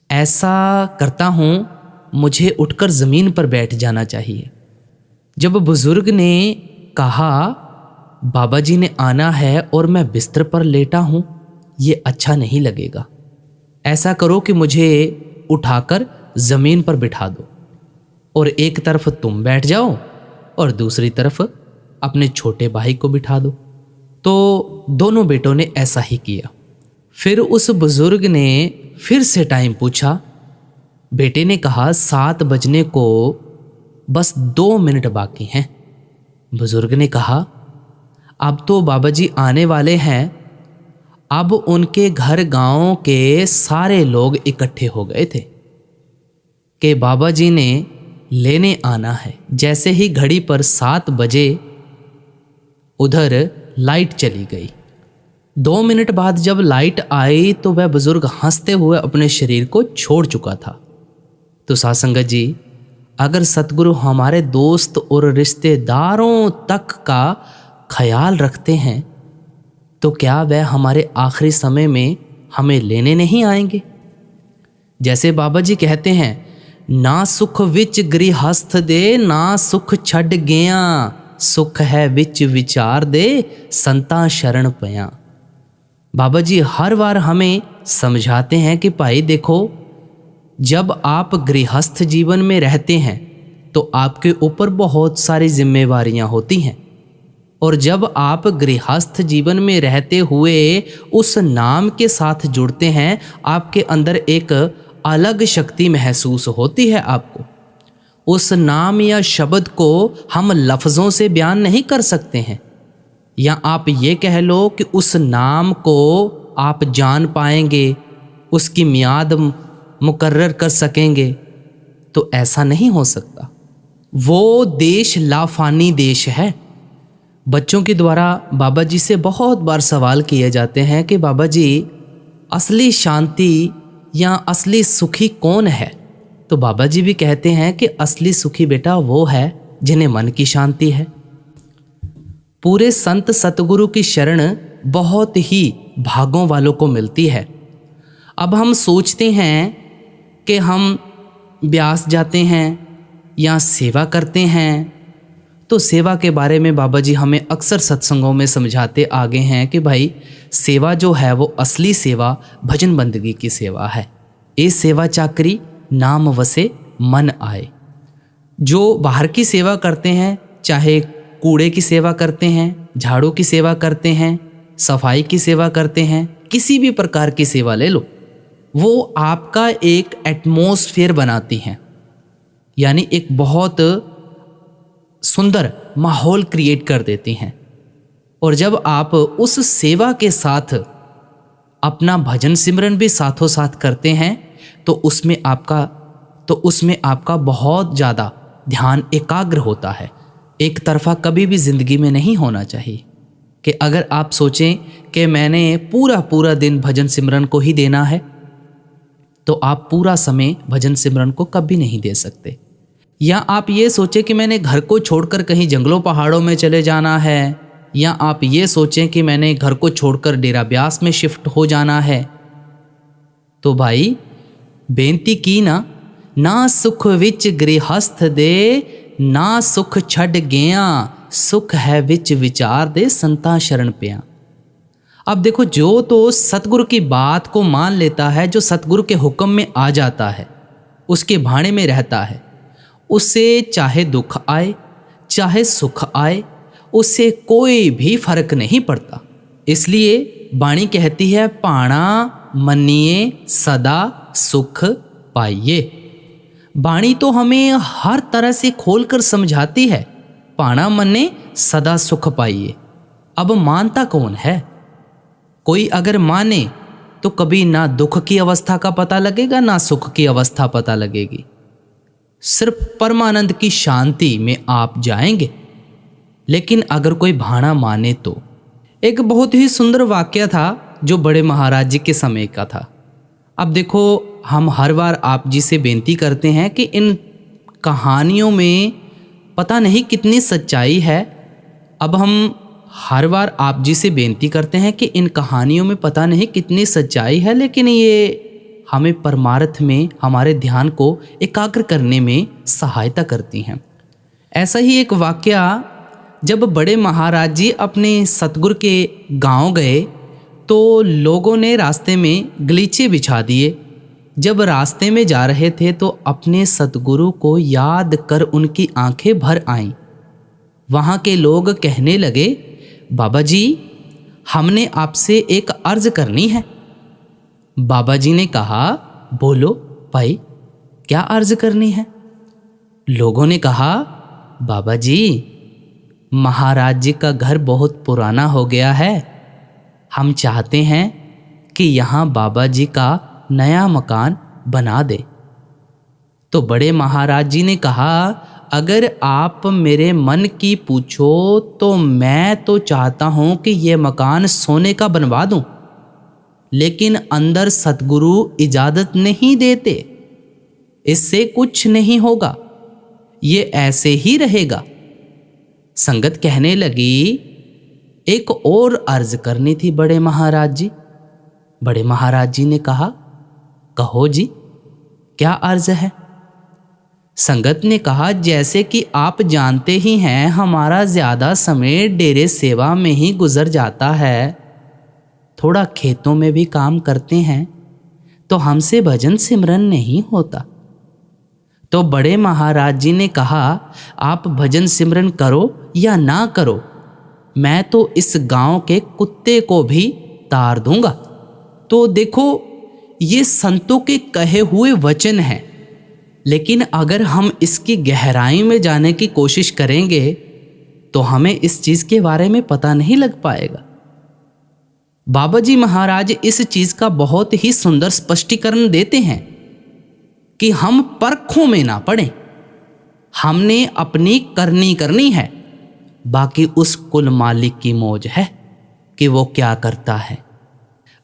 ऐसा करता हूँ, मुझे उठकर ज़मीन पर बैठ जाना चाहिए। जब बुजुर्ग ने कहा बाबा जी ने आना है और मैं बिस्तर पर लेटा हूँ, ये अच्छा नहीं लगेगा। ऐसा करो कि मुझे उठाकर ज़मीन पर बिठा दो और एक तरफ तुम बैठ जाओ और दूसरी तरफ अपने छोटे भाई को बिठा दो। तो दोनों बेटों ने ऐसा ही किया। फिर उस बुजुर्ग ने फिर से टाइम पूछा। बेटे ने कहा 7 बजने को बस 2 मिनट बाकी हैं। बुजुर्ग ने कहा अब तो बाबा जी आने वाले हैं। अब उनके घर गांव के सारे लोग इकट्ठे हो गए थे कि बाबा जी ने लेने आना है। जैसे ही घड़ी पर 7 बजे उधर लाइट चली गई। 2 मिनट बाद जब लाइट आई तो वह बुजुर्ग हंसते हुए अपने शरीर को छोड़ चुका था। तो साध संगत जी, अगर सतगुरु हमारे दोस्त और रिश्तेदारों तक का ख्याल रखते हैं तो क्या वह हमारे आखिरी समय में हमें लेने नहीं आएंगे? जैसे बाबा जी कहते हैं, ना सुख विच गृहस्थ दे, ना सुख छड़ गया, सुख है विच विचार दे, संता शरण पया। बाबा जी हर बार हमें समझाते हैं कि भाई देखो, जब आप गृहस्थ जीवन में रहते हैं तो आपके ऊपर बहुत सारी जिम्मेवारियां होती हैं, और जब आप गृहस्थ जीवन में रहते हुए उस नाम के साथ जुड़ते हैं, आपके अंदर एक अलग शक्ति महसूस होती है। आपको उस नाम या शब्द को हम लफ्ज़ों से बयान नहीं कर सकते हैं, या आप ये कह लो कि उस नाम को आप जान पाएंगे, उसकी मियाद मुकर्रर कर सकेंगे, तो ऐसा नहीं हो सकता। वो देश लाफानी देश है। बच्चों के द्वारा बाबा जी से बहुत बार सवाल किए जाते हैं कि बाबा जी असली शांति या असली सुखी कौन है? तो बाबा जी भी कहते हैं कि असली सुखी बेटा वो है जिन्हें मन की शांति है। पूरे संत सतगुरु की शरण बहुत ही भागों वालों को मिलती है। अब हम सोचते हैं कि हम ब्यास जाते हैं या सेवा करते हैं, तो सेवा के बारे में बाबा जी हमें अक्सर सत्संगों में समझाते आगे हैं कि भाई सेवा जो है वो असली सेवा भजन बंदगी की सेवा है। ये सेवा चाकरी नाम वसे मन आए। जो बाहर की सेवा करते हैं, चाहे कूड़े की सेवा करते हैं, झाड़ू की सेवा करते हैं, सफाई की सेवा करते हैं, किसी भी प्रकार की सेवा ले लो, वो आपका एक एटमॉस्फेयर बनाती हैं, यानी एक बहुत सुंदर माहौल क्रिएट कर देती हैं। और जब आप उस सेवा के साथ अपना भजन सिमरन भी साथों साथ करते हैं तो उसमें आपका बहुत ज़्यादा ध्यान एकाग्र होता है। एक तरफा कभी भी ज़िंदगी में नहीं होना चाहिए कि अगर आप सोचें कि मैंने पूरा दिन भजन सिमरन को ही देना है, तो आप पूरा समय भजन सिमरन को कभी नहीं दे सकते। या आप ये सोचें कि मैंने घर को छोड़कर कहीं जंगलों पहाड़ों में चले जाना है, या आप ये सोचें कि मैंने घर को छोड़कर डेरा ब्यास में शिफ्ट हो जाना है, तो भाई बेनती की ना सुख विच गृहस्थ दे, ना सुख छड़ गया, सुख है विच विचार दे, संता शरण पिया। अब देखो, जो तो सतगुरु की बात को मान लेता है, जो सतगुरु के हुक्म में आ जाता है, उसके भाणे में रहता है। उससे चाहे दुख आए चाहे सुख आए, उससे कोई भी फर्क नहीं पड़ता। इसलिए वाणी कहती है, पाणा मन्निए सदा सुख पाइए। वाणी तो हमें हर तरह से खोलकर समझाती है, पाणा मन्ने सदा सुख पाइए। अब मानता कौन है? कोई अगर माने तो कभी ना दुख की अवस्था का पता लगेगा ना सुख की अवस्था पता लगेगी। सिर्फ परमानंद की शांति में आप जाएंगे। लेकिन अगर कोई भाणा माने तो एक बहुत ही सुंदर वाक्य था जो बड़े महाराज जी के समय का था। अब देखो, हम हर बार आप जी से बेनती करते हैं कि इन कहानियों में पता नहीं कितनी सच्चाई है। अब हम हर बार आप जी से बेनती करते हैं कि इन कहानियों में पता नहीं कितनी सच्चाई है, लेकिन ये हमें परमार्थ में हमारे ध्यान को एकाग्र करने में सहायता करती हैं। ऐसा ही एक वाकया, जब बड़े महाराज जी अपने सतगुरु के गांव गए तो लोगों ने रास्ते में गलीचे बिछा दिए। जब रास्ते में जा रहे थे तो अपने सतगुरु को याद कर उनकी आंखें भर आईं। वहाँ के लोग कहने लगे, बाबा जी, हमने आपसे एक अर्ज करनी है। बाबा जी ने कहा, बोलो भाई, क्या अर्ज करनी है? लोगों ने कहा, बाबा जी, महाराज जी का घर बहुत पुराना हो गया है। हम चाहते हैं कि यहाँ बाबा जी का नया मकान बना दे। तो बड़े महाराज जी ने कहा, अगर आप मेरे मन की पूछो तो मैं तो चाहता हूँ कि ये मकान सोने का बनवा दूँ, लेकिन अंदर सतगुरु इजाज़त नहीं देते। इससे कुछ नहीं होगा, ये ऐसे ही रहेगा। संगत कहने लगी, एक और अर्ज करनी थी बड़े महाराज जी। बड़े महाराज जी ने कहा, कहो जी, क्या अर्ज है? संगत ने कहा, जैसे कि आप जानते ही हैं, हमारा ज़्यादा समय डेरे सेवा में ही गुजर जाता है। थोड़ा खेतों में भी काम करते हैं तो हमसे भजन सिमरन नहीं होता। तो बड़े महाराज जी ने कहा, आप भजन सिमरन करो या ना करो, मैं तो इस गांव के कुत्ते को भी तार दूंगा। तो देखो, ये संतों के कहे हुए वचन हैं, लेकिन अगर हम इसकी गहराई में जाने की कोशिश करेंगे तो हमें इस चीज़ के बारे में पता नहीं लग पाएगा। बाबा जी महाराज इस चीज़ का बहुत ही सुंदर स्पष्टीकरण देते हैं कि हम परखों में ना पड़ें। हमने अपनी करनी है, बाकी उस कुल मालिक की मौज है कि वो क्या करता है।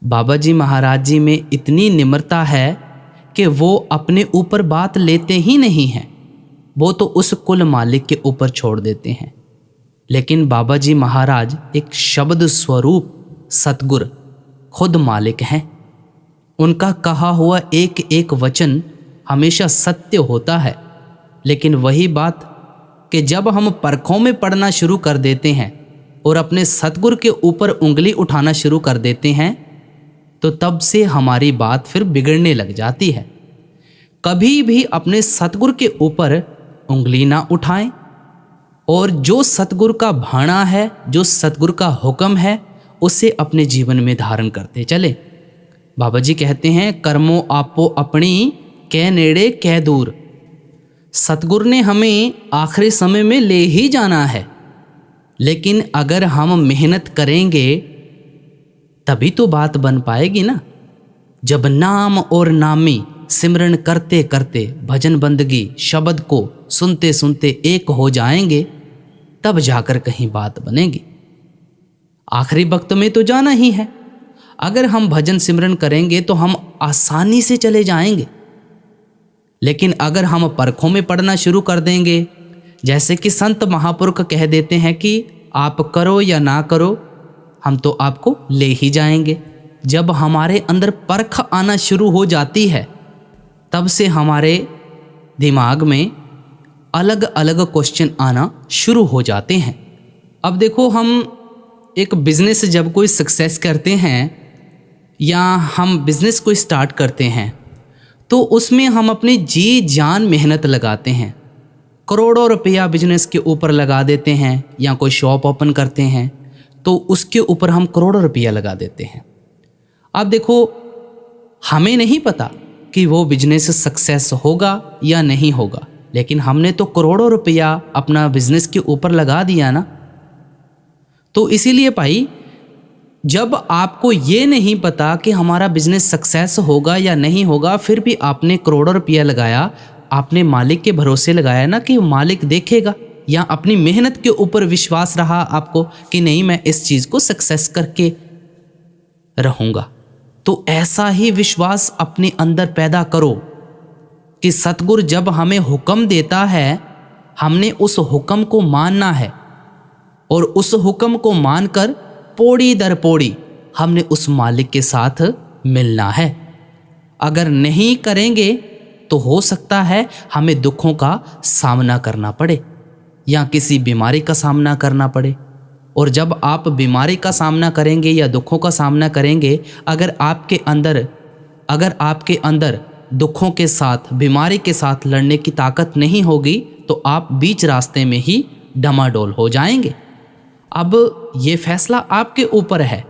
बाबा जी महाराज जी में इतनी निम्रता है कि वो अपने ऊपर बात लेते ही नहीं हैं, वो तो उस कुल मालिक के ऊपर छोड़ देते हैं। लेकिन बाबा जी महाराज एक शब्द स्वरूप सतगुर खुद मालिक हैं। उनका कहा हुआ एक एक वचन हमेशा सत्य होता है। लेकिन वही बात कि जब हम परखों में पड़ना शुरू कर देते हैं और अपने सतगुर के ऊपर उंगली उठाना शुरू कर देते हैं, तो तब से हमारी बात फिर बिगड़ने लग जाती है। कभी भी अपने सतगुर के ऊपर उंगली ना उठाएं और जो सतगुर का भाणा है, जो सतगुर का हुक्म है, उसे अपने जीवन में धारण करते चले। बाबा जी कहते हैं, कर्मो आपो अपनी कै नेड़े कै दूर। सतगुर ने हमें आखिरी समय में ले ही जाना है, लेकिन अगर हम मेहनत करेंगे तभी तो बात बन पाएगी ना। जब नाम और नामी सिमरन करते करते भजन बंदगी शब्द को सुनते सुनते एक हो जाएंगे, तब जाकर कहीं बात बनेगी। आखिरी वक्त में तो जाना ही है। अगर हम भजन सिमरन करेंगे तो हम आसानी से चले जाएंगे, लेकिन अगर हम परखों में पड़ना शुरू कर देंगे, जैसे कि संत महापुरुष कह देते हैं कि आप करो या ना करो, हम तो आपको ले ही जाएंगे। जब हमारे अंदर परख आना शुरू हो जाती है, तब से हमारे दिमाग में अलग अलग क्वेश्चन आना शुरू हो जाते हैं। अब देखो, हम एक बिज़नेस जब कोई सक्सेस करते हैं या हम बिज़नेस को स्टार्ट करते हैं, तो उसमें हम अपनी जी जान मेहनत लगाते हैं, करोड़ों रुपया बिजनेस के ऊपर लगा देते हैं, या कोई शॉप ओपन करते हैं तो उसके ऊपर हम करोड़ों रुपया लगा देते हैं। अब देखो, हमें नहीं पता कि वो बिजनेस सक्सेस होगा या नहीं होगा, लेकिन हमने तो करोड़ों रुपया अपना बिजनेस के ऊपर लगा दिया ना। तो इसीलिए भाई, जब आपको ये नहीं पता कि हमारा बिजनेस सक्सेस होगा या नहीं होगा, फिर भी आपने करोड़ों रुपया लगाया, आपने मालिक के भरोसे लगाया ना कि मालिक देखेगा, या अपनी मेहनत के ऊपर विश्वास रहा आपको कि नहीं, मैं इस चीज़ को सक्सेस करके रहूँगा। तो ऐसा ही विश्वास अपने अंदर पैदा करो कि सतगुरु जब हमें हुक्म देता है, हमने उस हुक्म को मानना है, और उस हुक्म को मानकर पौड़ी दर पौड़ी हमने उस मालिक के साथ मिलना है। अगर नहीं करेंगे तो हो सकता है हमें दुखों का सामना करना पड़े, या किसी बीमारी का सामना करना पड़े। और जब आप बीमारी का सामना करेंगे या दुखों का सामना करेंगे, अगर आपके अंदर दुखों के साथ, बीमारी के साथ लड़ने की ताकत नहीं होगी, तो आप बीच रास्ते में ही डमाडोल हो जाएंगे। अब ये फैसला आपके ऊपर है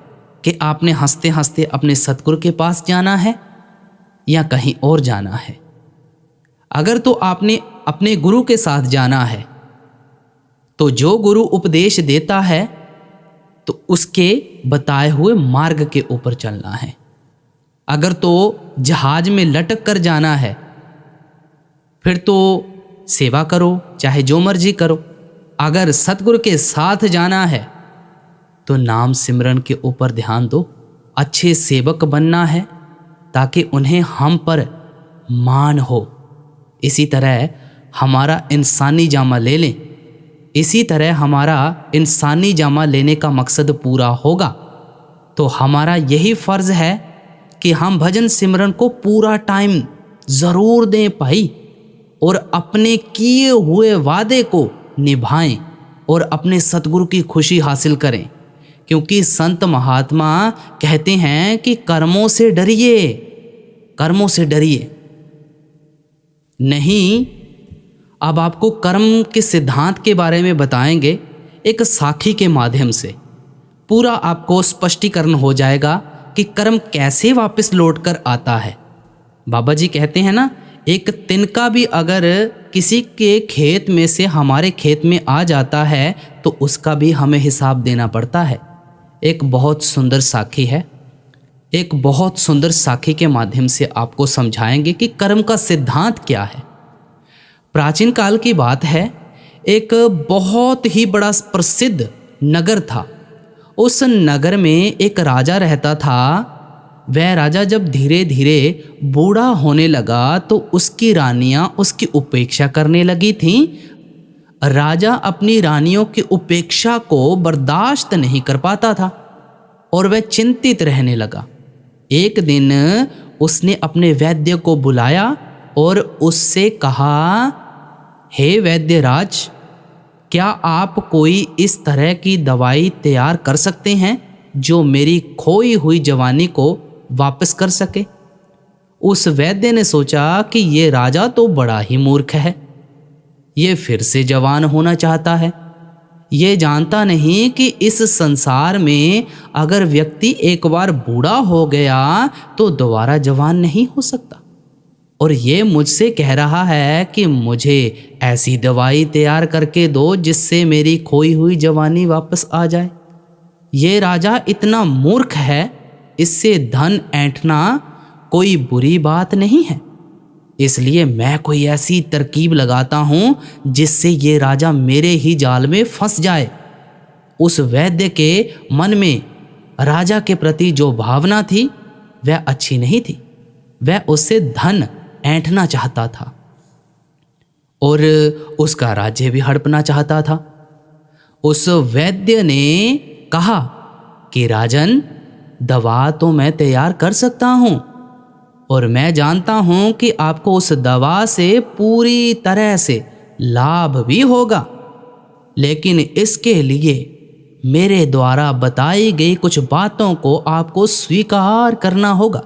कि आपने हंसते हंसते अपने सतगुरु के पास जाना है या कहीं और जाना है। अगर तो आपने अपने गुरु के साथ जाना है, तो जो गुरु उपदेश देता है तो उसके बताए हुए मार्ग के ऊपर चलना है। अगर तो जहाज में लटक कर जाना है, फिर तो सेवा करो, चाहे जो मर्जी करो। अगर सतगुरु के साथ जाना है तो नाम सिमरन के ऊपर ध्यान दो, अच्छे सेवक बनना है ताकि उन्हें हम पर मान हो। इसी तरह हमारा इंसानी जामा ले लें, इसी तरह हमारा इंसानी जामा लेने का मकसद पूरा होगा तो हमारा यही फ़र्ज़ है कि हम भजन सिमरन को पूरा टाइम ज़रूर दें भाई, और अपने किए हुए वादे को निभाएं और अपने सतगुरु की खुशी हासिल करें। क्योंकि संत महात्मा कहते हैं कि कर्मों से डरिए, कर्मों से डरिए नहीं। अब आपको कर्म के सिद्धांत के बारे में बताएंगे एक साखी के माध्यम से। पूरा आपको स्पष्टीकरण हो जाएगा कि कर्म कैसे वापस लौट कर आता है। बाबा जी कहते हैं ना, एक तिनका भी अगर किसी के खेत में से हमारे खेत में आ जाता है तो उसका भी हमें हिसाब देना पड़ता है। एक बहुत सुंदर साखी है, एक बहुत सुंदर साखी के माध्यम से आपको समझाएंगे कि कर्म का सिद्धांत क्या है। प्राचीन काल की बात है, एक बहुत ही बड़ा प्रसिद्ध नगर था। उस नगर में एक राजा रहता था। वह राजा जब धीरे धीरे बूढ़ा होने लगा तो उसकी रानियां उसकी उपेक्षा करने लगी थीं। राजा अपनी रानियों की उपेक्षा को बर्दाश्त नहीं कर पाता था और वह चिंतित रहने लगा। एक दिन उसने अपने वैद्य को बुलाया और उससे कहा, हे वैद्यराज, क्या आप कोई इस तरह की दवाई तैयार कर सकते हैं जो मेरी खोई हुई जवानी को वापस कर सके? उस वैद्य ने सोचा कि ये राजा तो बड़ा ही मूर्ख है, ये फिर से जवान होना चाहता है। ये जानता नहीं कि इस संसार में अगर व्यक्ति एक बार बूढ़ा हो गया तो दोबारा जवान नहीं हो सकता, और ये मुझसे कह रहा है कि मुझे ऐसी दवाई तैयार करके दो जिससे मेरी खोई हुई जवानी वापस आ जाए। ये राजा इतना मूर्ख है, इससे धन ऐंठना कोई बुरी बात नहीं है, इसलिए मैं कोई ऐसी तरकीब लगाता हूँ जिससे ये राजा मेरे ही जाल में फंस जाए। उस वैद्य के मन में राजा के प्रति जो भावना थी वह अच्छी नहीं थी। वह उससे धन ऐंठना चाहता था और उसका राज्य भी हड़पना चाहता था। उस वैद्य ने कहा कि राजन, दवा तो मैं तैयार कर सकता हूँ और मैं जानता हूँ कि आपको उस दवा से पूरी तरह से लाभ भी होगा, लेकिन इसके लिए मेरे द्वारा बताई गई कुछ बातों को आपको स्वीकार करना होगा।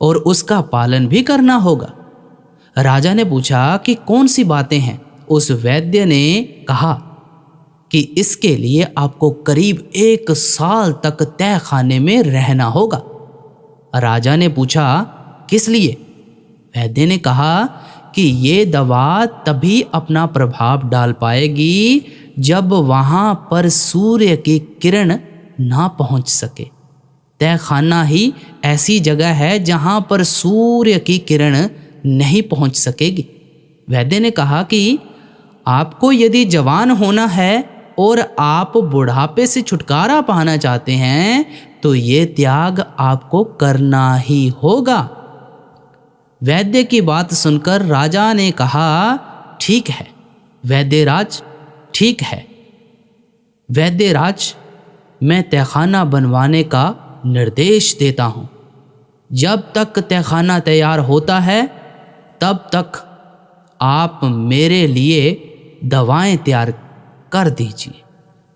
और उसका पालन भी करना होगा। राजा ने पूछा कि कौन सी बातें हैं। उस वैद्य ने कहा कि इसके लिए आपको करीब 1 साल तक तय खाने में रहना होगा। राजा ने पूछा किस लिए? वैद्य ने कहा कि ये दवा तभी अपना प्रभाव डाल पाएगी जब वहाँ पर सूर्य की किरण ना पहुँच सके। तय खाना ही ऐसी जगह है जहाँ पर सूर्य की किरण नहीं पहुँच सकेगी। वैद्य ने कहा कि आपको यदि जवान होना है और आप बुढ़ापे से छुटकारा पाना चाहते हैं तो ये त्याग आपको करना ही होगा। वैद्य की बात सुनकर राजा ने कहा ठीक है वैद्यराज, ठीक है वैद्यराज, मैं तहखाना बनवाने का निर्देश देता हूँ। जब तक तहखाना तैयार होता है तब तक आप मेरे लिए दवाएं तैयार कर दीजिए।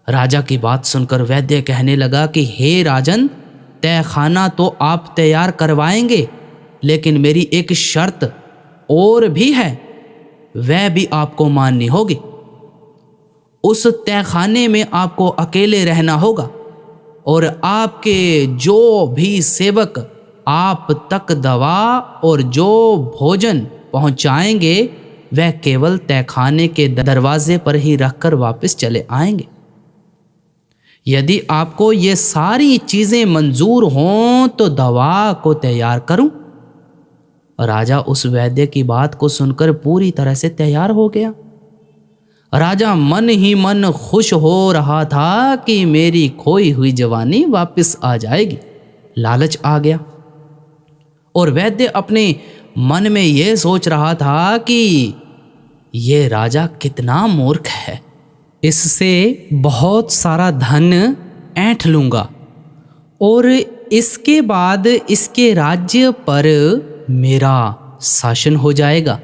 राजा की बात सुनकर वैद्य कहने लगा कि हे राजन, तहखाना तो आप तैयार करवाएंगे, लेकिन मेरी एक शर्त और भी है, वह भी आपको माननी होगी। उस तहखाने में आपको अकेले रहना होगा और आपके जो भी सेवक आप तक दवा और जो भोजन पहुंचाएंगे वह केवल तहखाने के दरवाजे पर ही रखकर वापस चले आएंगे। यदि आपको ये सारी चीज़ें मंजूर हों तो दवा को तैयार करूं। राजा उस वैद्य की बात को सुनकर पूरी तरह से तैयार हो गया। राजा मन ही मन खुश हो रहा था कि मेरी खोई हुई जवानी वापस आ जाएगी। लालच आ गया और वैद्य अपने मन में यह सोच रहा था कि ये राजा कितना मूर्ख है, इससे बहुत सारा धन ऐंठ लूँगा और इसके बाद इसके राज्य पर मेरा शासन हो जाएगा,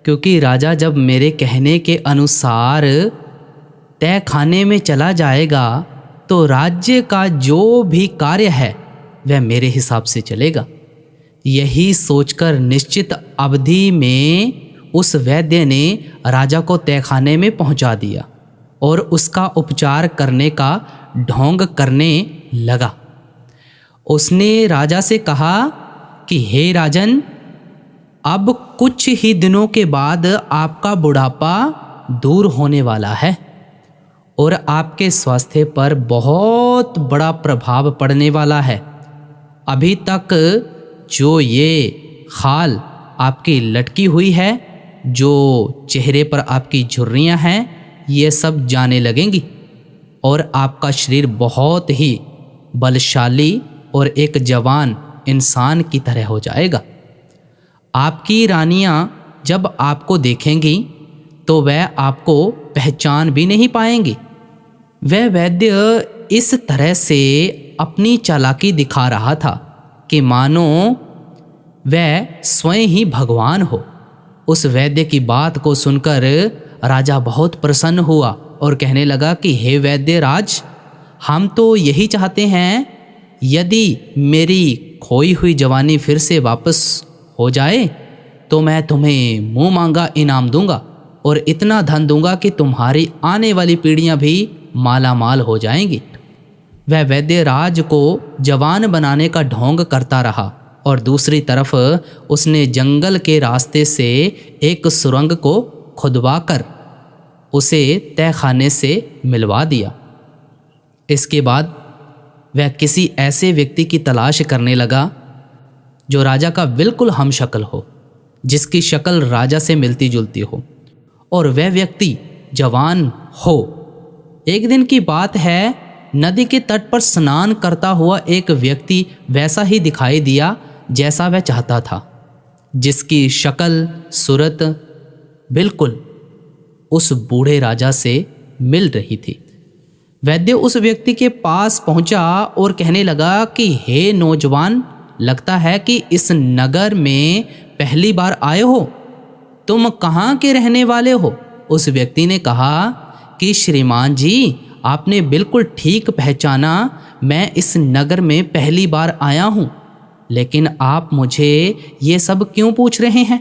क्योंकि राजा जब मेरे कहने के अनुसार तय खाने में चला जाएगा तो राज्य का जो भी कार्य है वह मेरे हिसाब से चलेगा। यही सोचकर निश्चित अवधि में उस वैद्य ने राजा को तहखाने में पहुंचा दिया और उसका उपचार करने का ढोंग करने लगा। उसने राजा से कहा कि हे राजन, अब कुछ ही दिनों के बाद आपका बुढ़ापा दूर होने वाला है और आपके स्वास्थ्य पर बहुत बड़ा प्रभाव पड़ने वाला है। अभी तक जो ये खाल आपकी लटकी हुई है, जो चेहरे पर आपकी झुर्रियाँ हैं, ये सब जाने लगेंगी और आपका शरीर बहुत ही बलशाली और एक जवान इंसान की तरह हो जाएगा। आपकी रानियां जब आपको देखेंगी तो वह आपको पहचान भी नहीं पाएंगी। वह वैद्य इस तरह से अपनी चालाकी दिखा रहा था कि मानो वह स्वयं ही भगवान हो। उस वैद्य की बात को सुनकर राजा बहुत प्रसन्न हुआ और कहने लगा कि हे वैद्य राज, हम तो यही चाहते हैं, यदि मेरी खोई हुई जवानी फिर से वापस हो जाए तो मैं तुम्हें मुंह मांगा इनाम दूंगा और इतना धन दूंगा कि तुम्हारी आने वाली पीढ़ियां भी माला माल हो जाएंगी। वह वैद्य राज को जवान बनाने का ढोंग करता रहा और दूसरी तरफ उसने जंगल के रास्ते से एक सुरंग को खुदवाकर उसे तहखाने से मिलवा दिया। इसके बाद वह किसी ऐसे व्यक्ति की तलाश करने लगा जो राजा का बिल्कुल हमशक्ल हो, जिसकी शक्ल राजा से मिलती जुलती हो और वह व्यक्ति जवान हो। एक दिन की बात है, नदी के तट पर स्नान करता हुआ एक व्यक्ति वैसा ही दिखाई दिया जैसा वह चाहता था, जिसकी शक्ल सूरत बिल्कुल उस बूढ़े राजा से मिल रही थी। वैद्य उस व्यक्ति के पास पहुंचा और कहने लगा कि हे नौजवान, लगता है कि इस नगर में पहली बार आए हो, तुम कहाँ के रहने वाले हो? उस व्यक्ति ने कहा कि श्रीमान जी, आपने बिल्कुल ठीक पहचाना, मैं इस नगर में पहली बार आया हूँ। लेकिन आप मुझे ये सब क्यों पूछ रहे हैं?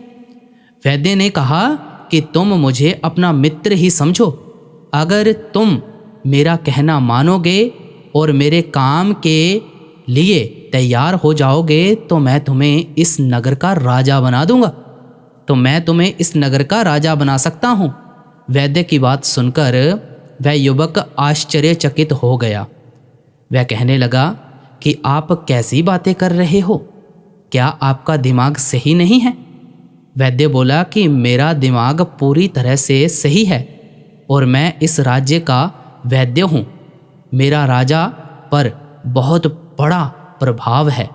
वैद्य ने कहा कि तुम मुझे अपना मित्र ही समझो। अगर तुम मेरा कहना मानोगे और मेरे काम के लिए तैयार हो जाओगे तो मैं तुम्हें इस नगर का राजा बना दूंगा। तो मैं तुम्हें इस नगर का राजा बना सकता हूँ। वैद्य की बात सुनकर वह युवक आश्चर्यचकित हो गया। वह कहने लगा कि आप कैसी बातें कर रहे हो? क्या आपका दिमाग सही नहीं है? वैद्य बोला कि मेरा दिमाग पूरी तरह से सही है और मैं इस राज्य का वैद्य हूँ। मेरा राजा पर बहुत बड़ा प्रभाव है।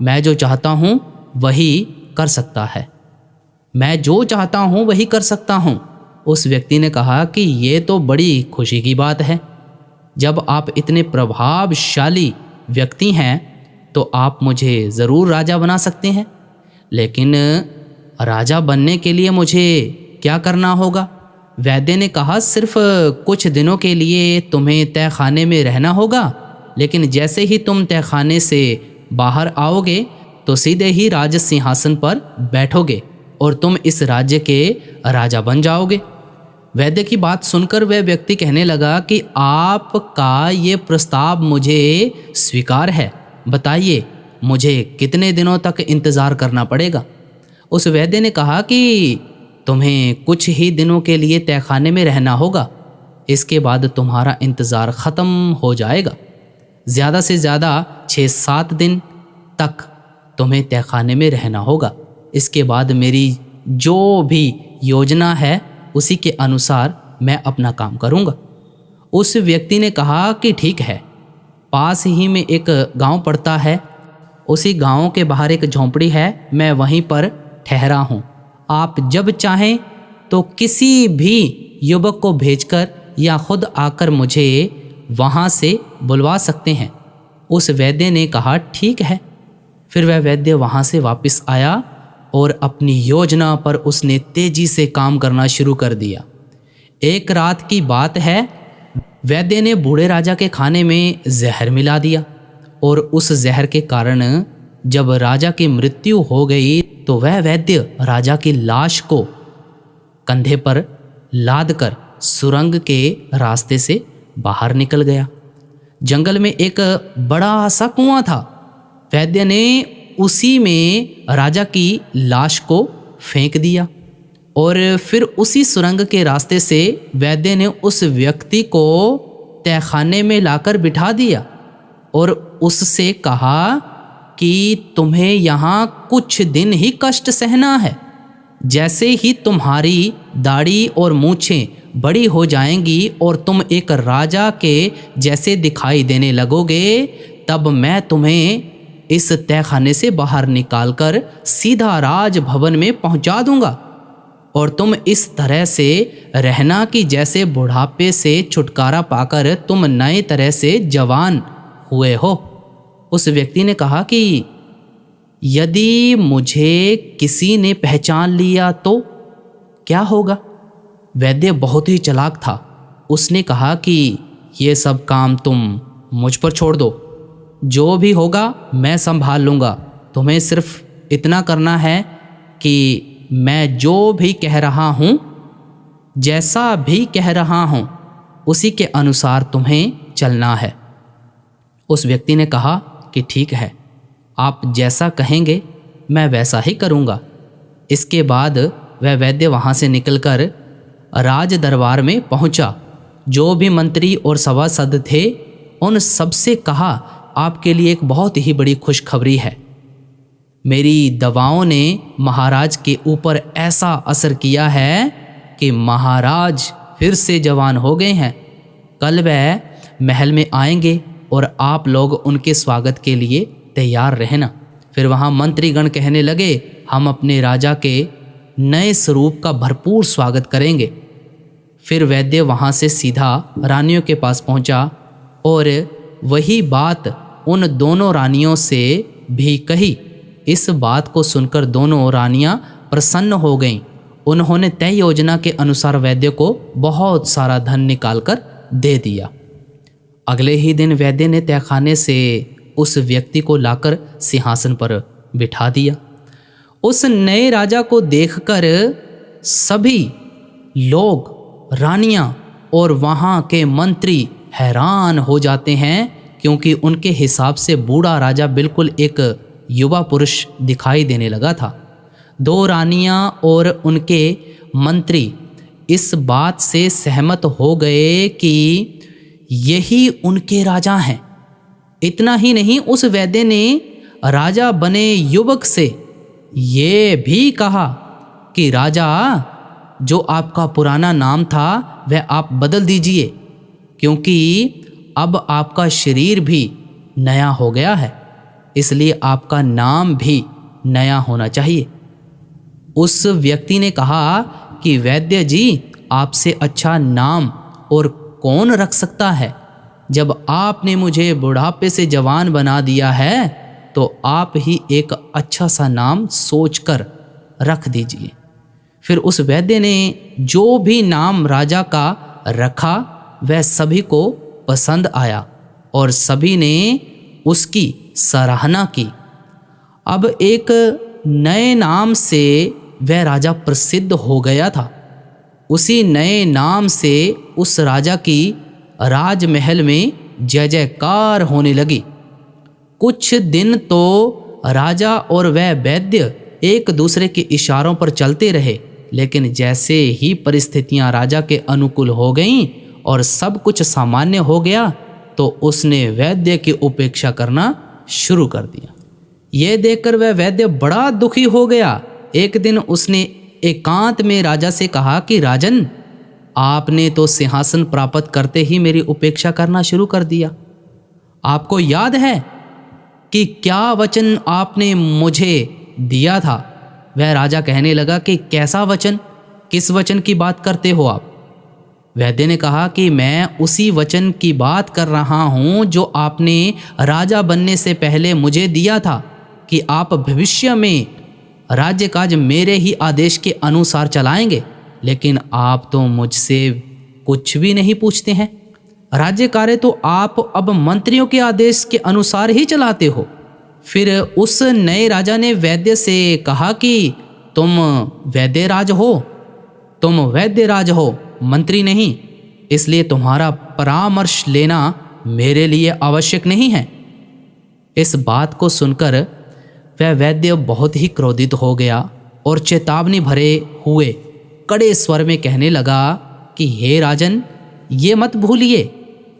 मैं जो चाहता हूँ वही कर सकता है। मैं जो चाहता हूँ वही कर सकता हूँ। उस व्यक्ति ने कहा कि ये तो बड़ी खुशी की बात है। जब आप इतने प्रभावशाली व्यक्ति हैं तो आप मुझे ज़रूर राजा बना सकते हैं, लेकिन राजा बनने के लिए मुझे क्या करना होगा? वैद्य ने कहा सिर्फ कुछ दिनों के लिए तुम्हें तहखाने में रहना होगा, लेकिन जैसे ही तुम तहखाने से बाहर आओगे तो सीधे ही राज सिंहासन पर बैठोगे और तुम इस राज्य के राजा बन जाओगे। वैद्य की बात सुनकर वह व्यक्ति कहने लगा कि आपका ये प्रस्ताव मुझे स्वीकार है। बताइए मुझे कितने दिनों तक इंतज़ार करना पड़ेगा? उस वैद्य ने कहा कि तुम्हें कुछ ही दिनों के लिए तहखाने में रहना होगा। इसके बाद तुम्हारा इंतज़ार ख़त्म हो जाएगा। ज़्यादा से ज़्यादा 6-7 दिन तक तुम्हें तहखाने में रहना होगा। इसके बाद मेरी जो भी योजना है उसी के अनुसार मैं अपना काम करूँगा। उस व्यक्ति ने कहा कि ठीक है। पास ही में एक गांव पड़ता है, उसी गांव के बाहर एक झोंपड़ी है, मैं वहीं पर ठहरा हूँ। आप जब चाहें तो किसी भी युवक को भेजकर या खुद आकर मुझे वहाँ से बुलवा सकते हैं। उस वैद्य ने कहा ठीक है। फिर वह वैद्य वहाँ से वापस आया और अपनी योजना पर उसने तेजी से काम करना शुरू कर दिया। एक रात की बात है, वैद्य ने बूढ़े राजा के खाने में जहर मिला दिया और उस जहर के कारण जब राजा की मृत्यु हो गई तो वह वैद्य राजा की लाश को कंधे पर लादकर सुरंग के रास्ते से बाहर निकल गया। जंगल में एक बड़ा सा कुआं था। वैद्य ने उसी में राजा की लाश को फेंक दिया और फिर उसी सुरंग के रास्ते से वैद्य ने उस व्यक्ति को तहखाने में लाकर बिठा दिया और उससे कहा कि तुम्हें यहाँ कुछ दिन ही कष्ट सहना है। जैसे ही तुम्हारी दाढ़ी और मूछें बड़ी हो जाएंगी और तुम एक राजा के जैसे दिखाई देने लगोगे, तब मैं तुम्हें इस तहखाने से बाहर निकालकर सीधा राजभवन में पहुंचा दूंगा और तुम इस तरह से रहना कि जैसे बुढ़ापे से छुटकारा पाकर तुम नए तरह से जवान हुए हो। उस व्यक्ति ने कहा कि यदि मुझे किसी ने पहचान लिया तो क्या होगा? वैद्य बहुत ही चालाक था। उसने कहा कि ये सब काम तुम मुझ पर छोड़ दो, जो भी होगा मैं संभाल लूँगा। तुम्हें सिर्फ इतना करना है कि मैं जो भी कह रहा हूँ, जैसा भी कह रहा हूँ, उसी के अनुसार तुम्हें चलना है। उस व्यक्ति ने कहा कि ठीक है, आप जैसा कहेंगे मैं वैसा ही करूँगा। इसके बाद वह वैद्य वहाँ से निकलकर राज दरबार में पहुँचा। जो भी मंत्री और सभासद थे उन सबसे कहा, आपके लिए एक बहुत ही बड़ी खुशखबरी है। मेरी दवाओं ने महाराज के ऊपर ऐसा असर किया है कि महाराज फिर से जवान हो गए हैं। कल वह महल में आएंगे और आप लोग उनके स्वागत के लिए तैयार रहना। फिर वहाँ मंत्रीगण कहने लगे, हम अपने राजा के नए स्वरूप का भरपूर स्वागत करेंगे। फिर वैद्य वहाँ से सीधा रानियों के पास पहुँचा और वही बात उन दोनों रानियों से भी कही। इस बात को सुनकर दोनों रानियां प्रसन्न हो गईं। उन्होंने तय योजना के अनुसार वैद्य को बहुत सारा धन निकालकर दे दिया। अगले ही दिन वैद्य ने तहखाने से उस व्यक्ति को लाकर सिंहासन पर बिठा दिया। उस नए राजा को देखकर सभी लोग, रानियां और वहाँ के मंत्री हैरान हो जाते हैं, क्योंकि उनके हिसाब से बूढ़ा राजा बिल्कुल एक युवा पुरुष दिखाई देने लगा था। 2 रानियां और उनके मंत्री इस बात से सहमत हो गए कि यही उनके राजा हैं। इतना ही नहीं, उस वैद्य ने राजा बने युवक से ये भी कहा कि राजा, जो आपका पुराना नाम था वह आप बदल दीजिए, क्योंकि अब आपका शरीर भी नया हो गया है, इसलिए आपका नाम भी नया होना चाहिए। उस व्यक्ति ने कहा कि वैद्य जी, आपसे अच्छा नाम और कौन रख सकता है? जब आपने मुझे बुढ़ापे से जवान बना दिया है, तो आप ही एक अच्छा सा नाम सोचकर रख दीजिए। फिर उस वैद्य ने जो भी नाम राजा का रखा वह सभी को पसंद आया और सभी ने उसकी सराहना की। अब एक नए नाम से वह राजा प्रसिद्ध हो गया था। उसी नए नाम से उस राजा की राजमहल में जय जयकार होने लगी। कुछ दिन तो राजा और वह वैद्य एक दूसरे के इशारों पर चलते रहे, लेकिन जैसे ही परिस्थितियां राजा के अनुकूल हो गईं और सब कुछ सामान्य हो गया, तो उसने वैद्य की उपेक्षा करना शुरू कर दिया। यह देखकर वह वैद्य बड़ा दुखी हो गया। एक दिन उसने एकांत में राजा से कहा कि राजन, आपने तो सिंहासन प्राप्त करते ही मेरी उपेक्षा करना शुरू कर दिया। आपको याद है कि क्या वचन आपने मुझे दिया था? वह राजा कहने लगा कि कैसा वचन? किस वचन की बात करते हो आप? वैद्य ने कहा कि मैं उसी वचन की बात कर रहा हूँ जो आपने राजा बनने से पहले मुझे दिया था कि आप भविष्य में राज्य काज मेरे ही आदेश के अनुसार चलाएंगे, लेकिन आप तो मुझसे कुछ भी नहीं पूछते हैं। राज्य कार्य तो आप अब मंत्रियों के आदेश के अनुसार ही चलाते हो। फिर उस नए राजा ने वैद्य से कहा कि तुम वैद्यराज हो, तुम वैद्यराज हो, मंत्री नहीं, इसलिए तुम्हारा परामर्श लेना मेरे लिए आवश्यक नहीं है। इस बात को सुनकर वह वैद्य बहुत ही क्रोधित हो गया और चेतावनी भरे हुए कड़े स्वर में कहने लगा कि हे राजन, ये मत भूलिए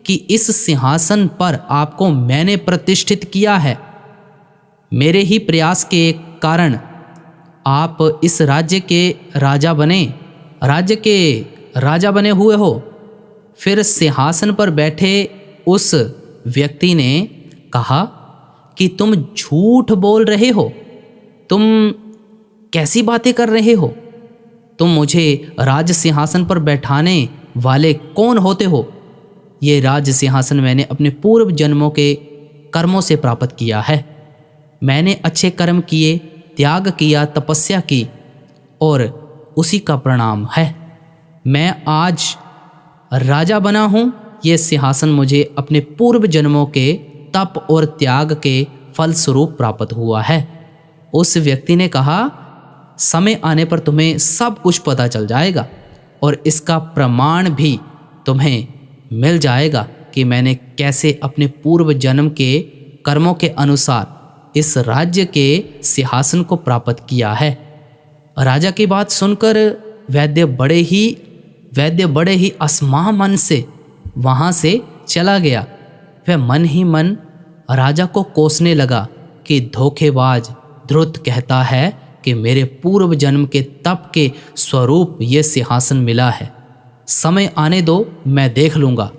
कि इस सिंहासन पर आपको मैंने प्रतिष्ठित किया है। मेरे ही प्रयास के कारण आप इस राज्य के राजा बने हुए हो। फिर सिंहासन पर बैठे उस व्यक्ति ने कहा कि तुम झूठ बोल रहे हो, तुम कैसी बातें कर रहे हो? तुम मुझे राज सिंहासन पर बैठाने वाले कौन होते हो? ये राज सिंहासन मैंने अपने पूर्व जन्मों के कर्मों से प्राप्त किया है। मैंने अच्छे कर्म किए, त्याग किया, तपस्या की और उसी का परिणाम है। मैं आज राजा बना हूँ। ये सिंहासन मुझे अपने पूर्व जन्मों के तप और त्याग के फलस्वरूप प्राप्त हुआ है। उस व्यक्ति ने कहा, समय आने पर तुम्हें सब कुछ पता चल जाएगा और इसका प्रमाण भी तुम्हें मिल जाएगा कि मैंने कैसे अपने पूर्व जन्म के कर्मों के अनुसार इस राज्य के सिंहासन को प्राप्त किया है। राजा की बात सुनकर वैद्य बड़े ही असमाह मन से वहाँ से चला गया। वह मन ही मन राजा को कोसने लगा कि धोखेबाज ध्रुत कहता है कि मेरे पूर्व जन्म के तप के स्वरूप ये सिंहासन मिला है। समय आने दो, मैं देख लूँगा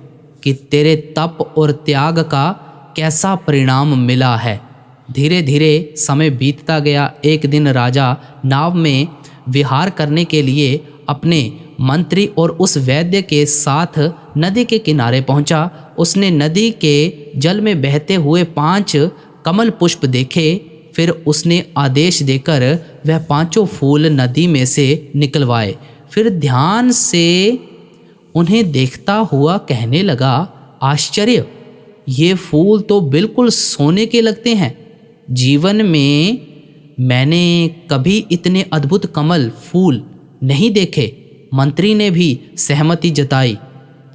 कि तेरे तप और त्याग का कैसा परिणाम मिला है। धीरे धीरे समय बीतता गया। एक दिन राजा नाव में विहार करने के लिए अपने मंत्री और उस वैद्य के साथ नदी के किनारे पहुंचा। उसने नदी के जल में बहते हुए 5 कमल पुष्प देखे। फिर उसने आदेश देकर वह 5 फूल नदी में से निकलवाए। फिर ध्यान से उन्हें देखता हुआ कहने लगा, आश्चर्य, ये फूल तो बिल्कुल सोने के लगते हैं। जीवन में मैंने कभी इतने अद्भुत कमल फूल नहीं देखे। मंत्री ने भी सहमति जताई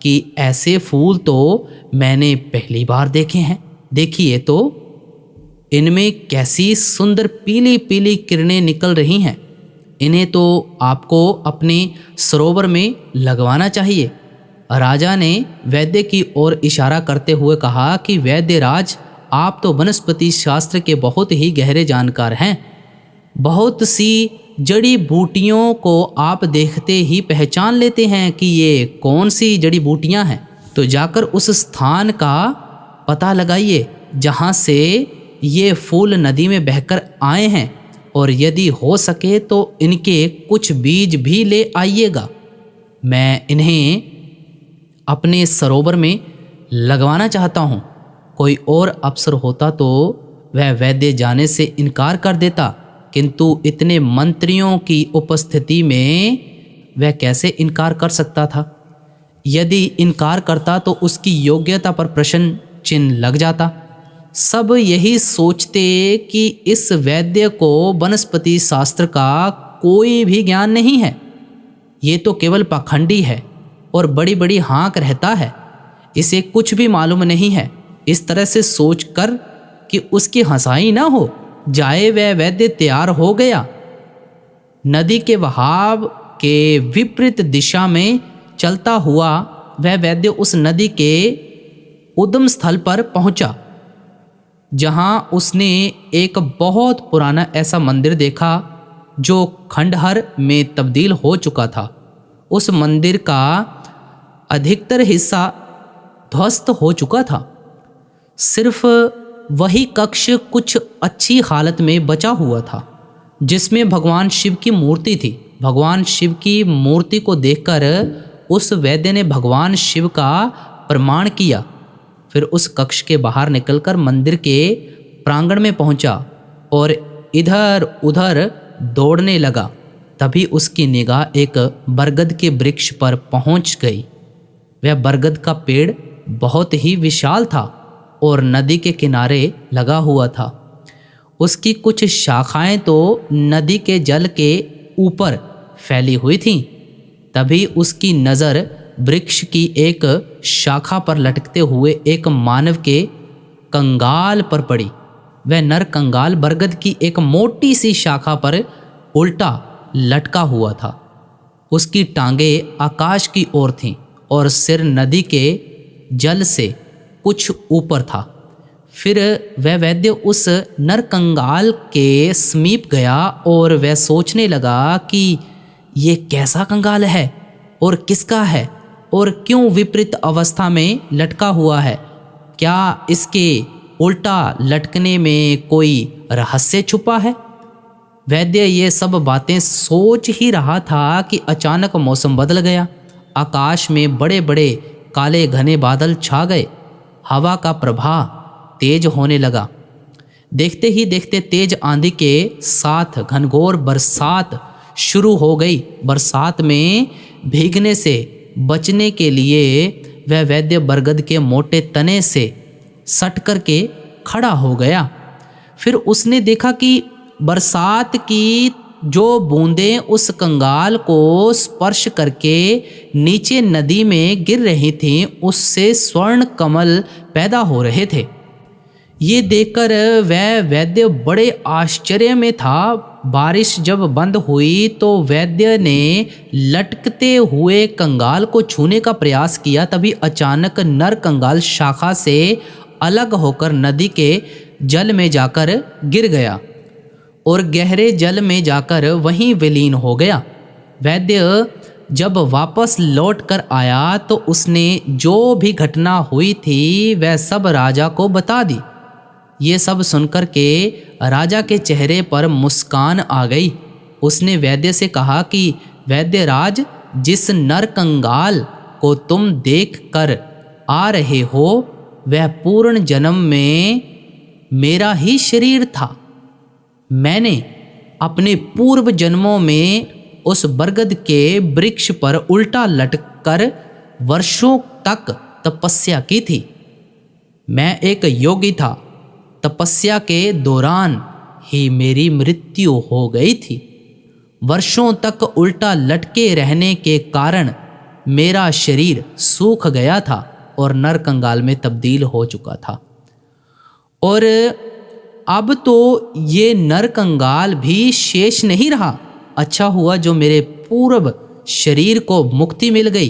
कि ऐसे फूल तो मैंने पहली बार देखे हैं। देखिए तो, इनमें कैसी सुंदर पीली पीली किरणें निकल रही हैं। इन्हें तो आपको अपने सरोवर में लगवाना चाहिए। राजा ने वैद्य की ओर इशारा करते हुए कहा कि वैद्यराज, आप तो वनस्पति शास्त्र के बहुत ही गहरे जानकार हैं। बहुत सी जड़ी बूटियों को आप देखते ही पहचान लेते हैं कि ये कौन सी जड़ी बूटियां हैं। तो जाकर उस स्थान का पता लगाइए जहाँ से ये फूल नदी में बहकर आए हैं, और यदि हो सके तो इनके कुछ बीज भी ले आइएगा। मैं इन्हें अपने सरोवर में लगवाना चाहता हूँ। कोई और अफसर होता तो वह वैद्य जाने से इनकार कर देता, किंतु इतने मंत्रियों की उपस्थिति में वह कैसे इनकार कर सकता था। यदि इनकार करता तो उसकी योग्यता पर प्रश्न चिन्ह लग जाता। सब यही सोचते कि इस वैद्य को वनस्पति शास्त्र का कोई भी ज्ञान नहीं है, ये तो केवल पाखंडी है और बड़ी बड़ी हाँक रहता है, इसे कुछ भी मालूम नहीं है। इस तरह से सोचकर कि उसकी हंसाई ना हो जाए, वह वैद्य तैयार हो गया। नदी के बहाव के विपरीत दिशा में चलता हुआ वह वैद्य उस नदी के उद्गम स्थल पर पहुंचा, जहां उसने एक बहुत पुराना ऐसा मंदिर देखा जो खंडहर में तब्दील हो चुका था। उस मंदिर का अधिकतर हिस्सा ध्वस्त हो चुका था। सिर्फ वही कक्ष कुछ अच्छी हालत में बचा हुआ था, जिसमें भगवान शिव की मूर्ति थी। भगवान शिव की मूर्ति को देखकर उस वैद्य ने भगवान शिव का प्रमाण किया। फिर उस कक्ष के बाहर निकलकर मंदिर के प्रांगण में पहुंचा और इधर उधर दौड़ने लगा। तभी उसकी निगाह एक बरगद के वृक्ष पर पहुंच गई। वह बरगद का पेड़ बहुत ही विशाल था और नदी के किनारे लगा हुआ था। उसकी कुछ शाखाएं तो नदी के जल के ऊपर फैली हुई थीं। तभी उसकी नज़र वृक्ष की एक शाखा पर लटकते हुए एक मानव के कंगाल पर पड़ी। वह नर कंगाल बरगद की एक मोटी सी शाखा पर उल्टा लटका हुआ था। उसकी टांगें आकाश की ओर थीं और सिर नदी के जल से कुछ ऊपर था। फिर वह वैद्य उस नर कंगाल के समीप गया और वह सोचने लगा कि ये कैसा कंगाल है और किसका है और क्यों विपरीत अवस्था में लटका हुआ है। क्या इसके उल्टा लटकने में कोई रहस्य छुपा है। वैद्य ये सब बातें सोच ही रहा था कि अचानक मौसम बदल गया। आकाश में बड़े बड़े काले घने बादल छा गए। हवा का प्रवाह तेज होने लगा। देखते ही देखते तेज आंधी के साथ घनघोर बरसात शुरू हो गई। बरसात में भीगने से बचने के लिए वह वैद्य बरगद के मोटे तने से सट करके खड़ा हो गया। फिर उसने देखा कि बरसात की जो बूंदें उस कंगाल को स्पर्श करके नीचे नदी में गिर रही थीं, उससे स्वर्ण कमल पैदा हो रहे थे। ये देखकर वह वैद्य बड़े आश्चर्य में था। बारिश जब बंद हुई तो वैद्य ने लटकते हुए कंगाल को छूने का प्रयास किया। तभी अचानक नर कंगाल शाखा से अलग होकर नदी के जल में जाकर गिर गया और गहरे जल में जाकर वहीं विलीन हो गया। वैद्य जब वापस लौट कर आया तो उसने जो भी घटना हुई थी वह सब राजा को बता दी। ये सब सुनकर के राजा के चेहरे पर मुस्कान आ गई। उसने वैद्य से कहा कि वैद्यराज, जिस नर कंगाल को तुम देख कर आ रहे हो वह पूर्ण जन्म में मेरा ही शरीर था। मैंने अपने पूर्व जन्मों में उस बरगद के वृक्ष पर उल्टा लटकर वर्षों तक तपस्या की थी। मैं एक योगी था। तपस्या के दौरान ही मेरी मृत्यु हो गई थी। वर्षों तक उल्टा लटके रहने के कारण मेरा शरीर सूख गया था और नरकंकाल में तब्दील हो चुका था। और अब तो ये नरकंकाल भी शेष नहीं रहा। अच्छा हुआ जो मेरे पूर्व शरीर को मुक्ति मिल गई।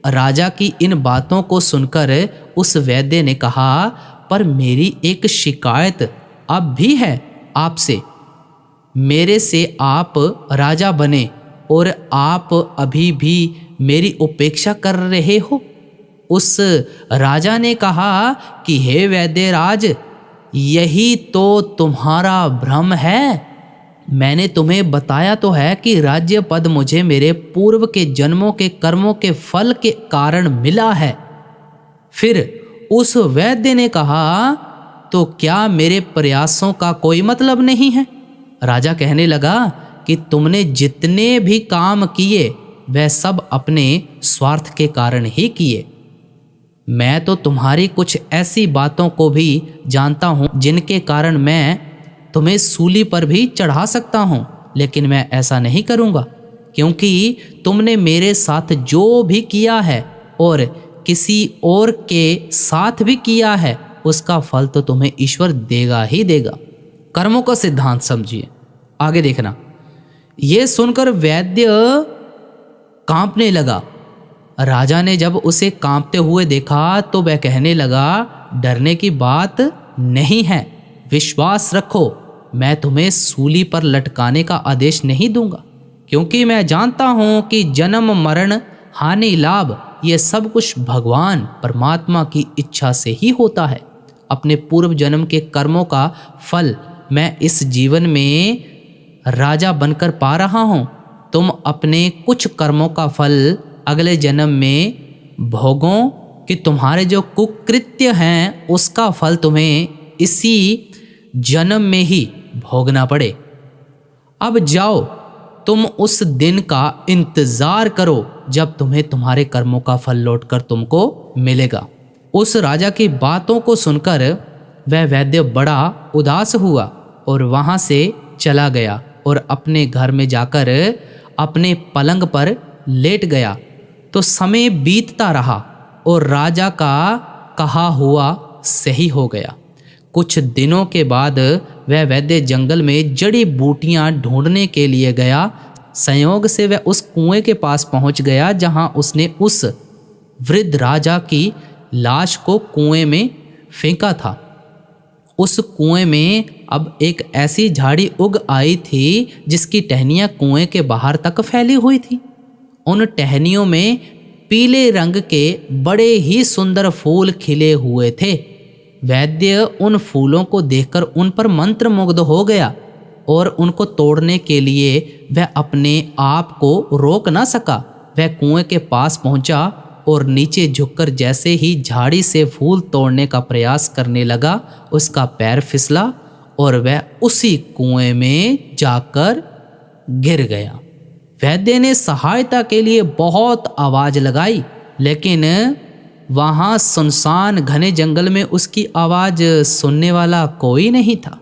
राजा की इन बातों को सुनकर उस वैद्य ने कहा, पर मेरी एक शिकायत अब भी है आपसे। मेरे से आप राजा बने और आप अभी भी मेरी उपेक्षा कर रहे हो। उस राजा ने कहा कि हे वैद्यराज, यही तो तुम्हारा भ्रम है। मैंने तुम्हें बताया तो है कि राज्य पद मुझे मेरे पूर्व के जन्मों के कर्मों के फल के कारण मिला है। फिर उस वैद्य ने कहा, तो क्या मेरे प्रयासों का कोई मतलब नहीं है? राजा कहने लगा कि तुमने जितने भी काम किए वह सब अपने स्वार्थ के कारण ही किए। मैं तो तुम्हारी कुछ ऐसी बातों को भी जानता हूँ जिनके कारण मैं तुम्हें सूली पर भी चढ़ा सकता हूँ, लेकिन मैं ऐसा नहीं करूँगा, क्योंकि तुमने मेरे साथ जो भी किया है और किसी और के साथ भी किया है उसका फल तो तुम्हें ईश्वर देगा ही देगा। कर्मों का सिद्धांत समझिए। आगे देखना। ये सुनकर वैद्य कांपने लगा। राजा ने जब उसे कांपते हुए देखा तो वह कहने लगा, डरने की बात नहीं है, विश्वास रखो, मैं तुम्हें सूली पर लटकाने का आदेश नहीं दूंगा, क्योंकि मैं जानता हूं कि जन्म मरण हानि लाभ ये सब कुछ भगवान परमात्मा की इच्छा से ही होता है। अपने पूर्व जन्म के कर्मों का फल मैं इस जीवन में राजा बनकर पा रहा हूँ। तुम अपने कुछ कर्मों का फल अगले जन्म में भोगो कि तुम्हारे जो कुकृत्य हैं उसका फल तुम्हें इसी जन्म में ही भोगना पड़े। अब जाओ, तुम उस दिन का इंतजार करो जब तुम्हें तुम्हारे कर्मों का फल लौटकर तुमको मिलेगा। उस राजा की बातों को सुनकर वह वैद्य बड़ा उदास हुआ और वहां से चला गया और अपने घर में जाकर अपने पलंग पर लेट गया। तो समय बीतता रहा और राजा का कहा हुआ सही हो गया। कुछ दिनों के बाद वह वैद्य जंगल में जड़ी बूटियां ढूंढने के लिए गया। संयोग से वह उस कुएं के पास पहुंच गया जहां उसने उस वृद्ध राजा की लाश को कुएं में फेंका था। उस कुएं में अब एक ऐसी झाड़ी उग आई थी जिसकी टहनियां कुएं के बाहर तक फैली हुई थी। उन टहनियों में पीले रंग के बड़े ही सुंदर फूल खिले हुए थे। वैद्य उन फूलों को देखकर उन पर मंत्रमुग्ध हो गया और उनको तोड़ने के लिए वह अपने आप को रोक न सका। वह कुएं के पास पहुंचा और नीचे झुककर जैसे ही झाड़ी से फूल तोड़ने का प्रयास करने लगा, उसका पैर फिसला और वह उसी कुएं में जाकर गिर गया। वैद्य ने सहायता के लिए बहुत आवाज लगाई, लेकिन वहां सुनसान घने जंगल में उसकी आवाज सुनने वाला कोई नहीं था।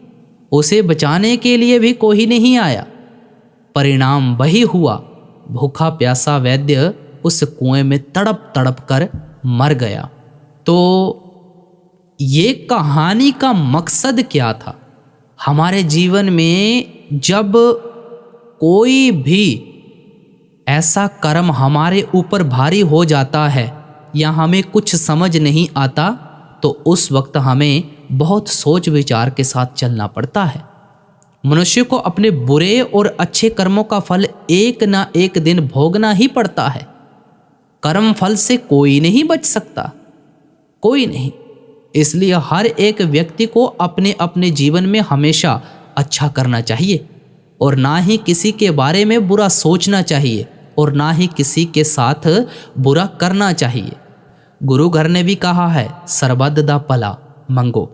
उसे बचाने के लिए भी कोई नहीं आया। परिणाम वही हुआ, भूखा प्यासा वैद्य उस कुएं में तड़प तड़प कर मर गया। तो ये कहानी का मकसद क्या था? हमारे जीवन में जब कोई भी ऐसा कर्म हमारे ऊपर भारी हो जाता है या हमें कुछ समझ नहीं आता, तो उस वक्त हमें बहुत सोच विचार के साथ चलना पड़ता है। मनुष्य को अपने बुरे और अच्छे कर्मों का फल एक ना एक दिन भोगना ही पड़ता है। कर्म फल से कोई नहीं बच सकता, कोई नहीं। इसलिए हर एक व्यक्ति को अपने अपने जीवन में हमेशा अच्छा करना चाहिए और ना ही किसी के बारे में बुरा सोचना चाहिए और ना ही किसी के साथ बुरा करना चाहिए। गुरु घर ने भी कहा है, सर्वद दा भला मंगो,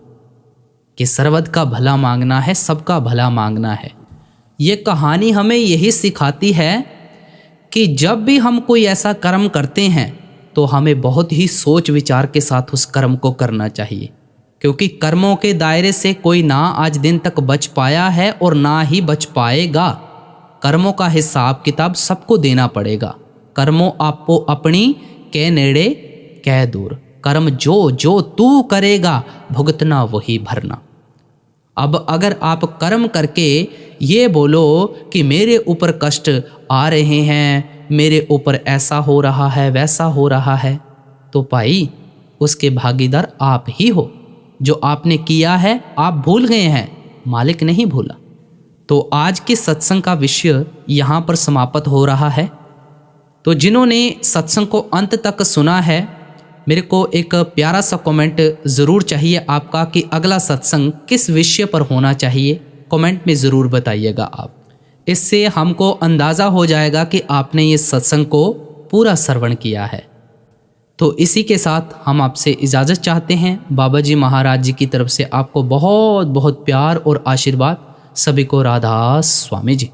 कि सर्वद का भला मांगना है, सबका भला मांगना है। ये कहानी हमें यही सिखाती है कि जब भी हम कोई ऐसा कर्म करते हैं तो हमें बहुत ही सोच विचार के साथ उस कर्म को करना चाहिए। क्योंकि कर्मों के दायरे से कोई ना आज दिन तक बच पाया है और ना ही बच पाएगा। कर्मों का हिसाब किताब सबको देना पड़ेगा। कर्मों आपो अपनी कै नेड़े कै दूर, कर्म जो जो तू करेगा भुगतना वही भरना। अब अगर आप कर्म करके ये बोलो कि मेरे ऊपर कष्ट आ रहे हैं, मेरे ऊपर ऐसा हो रहा है, वैसा हो रहा है, तो भाई उसके भागीदार आप ही हो। जो आपने किया है आप भूल गए हैं, मालिक नहीं भूला। तो आज के सत्संग का विषय यहाँ पर समाप्त हो रहा है। तो जिन्होंने सत्संग को अंत तक सुना है, मेरे को एक प्यारा सा कमेंट ज़रूर चाहिए आपका कि अगला सत्संग किस विषय पर होना चाहिए। कमेंट में ज़रूर बताइएगा आप। इससे हमको अंदाज़ा हो जाएगा कि आपने ये सत्संग को पूरा श्रवण किया है। तो इसी के साथ हम आपसे इजाज़त चाहते हैं। बाबा जी महाराज जी की तरफ से आपको बहुत बहुत प्यार और आशीर्वाद। सभी को राधा स्वामी जी।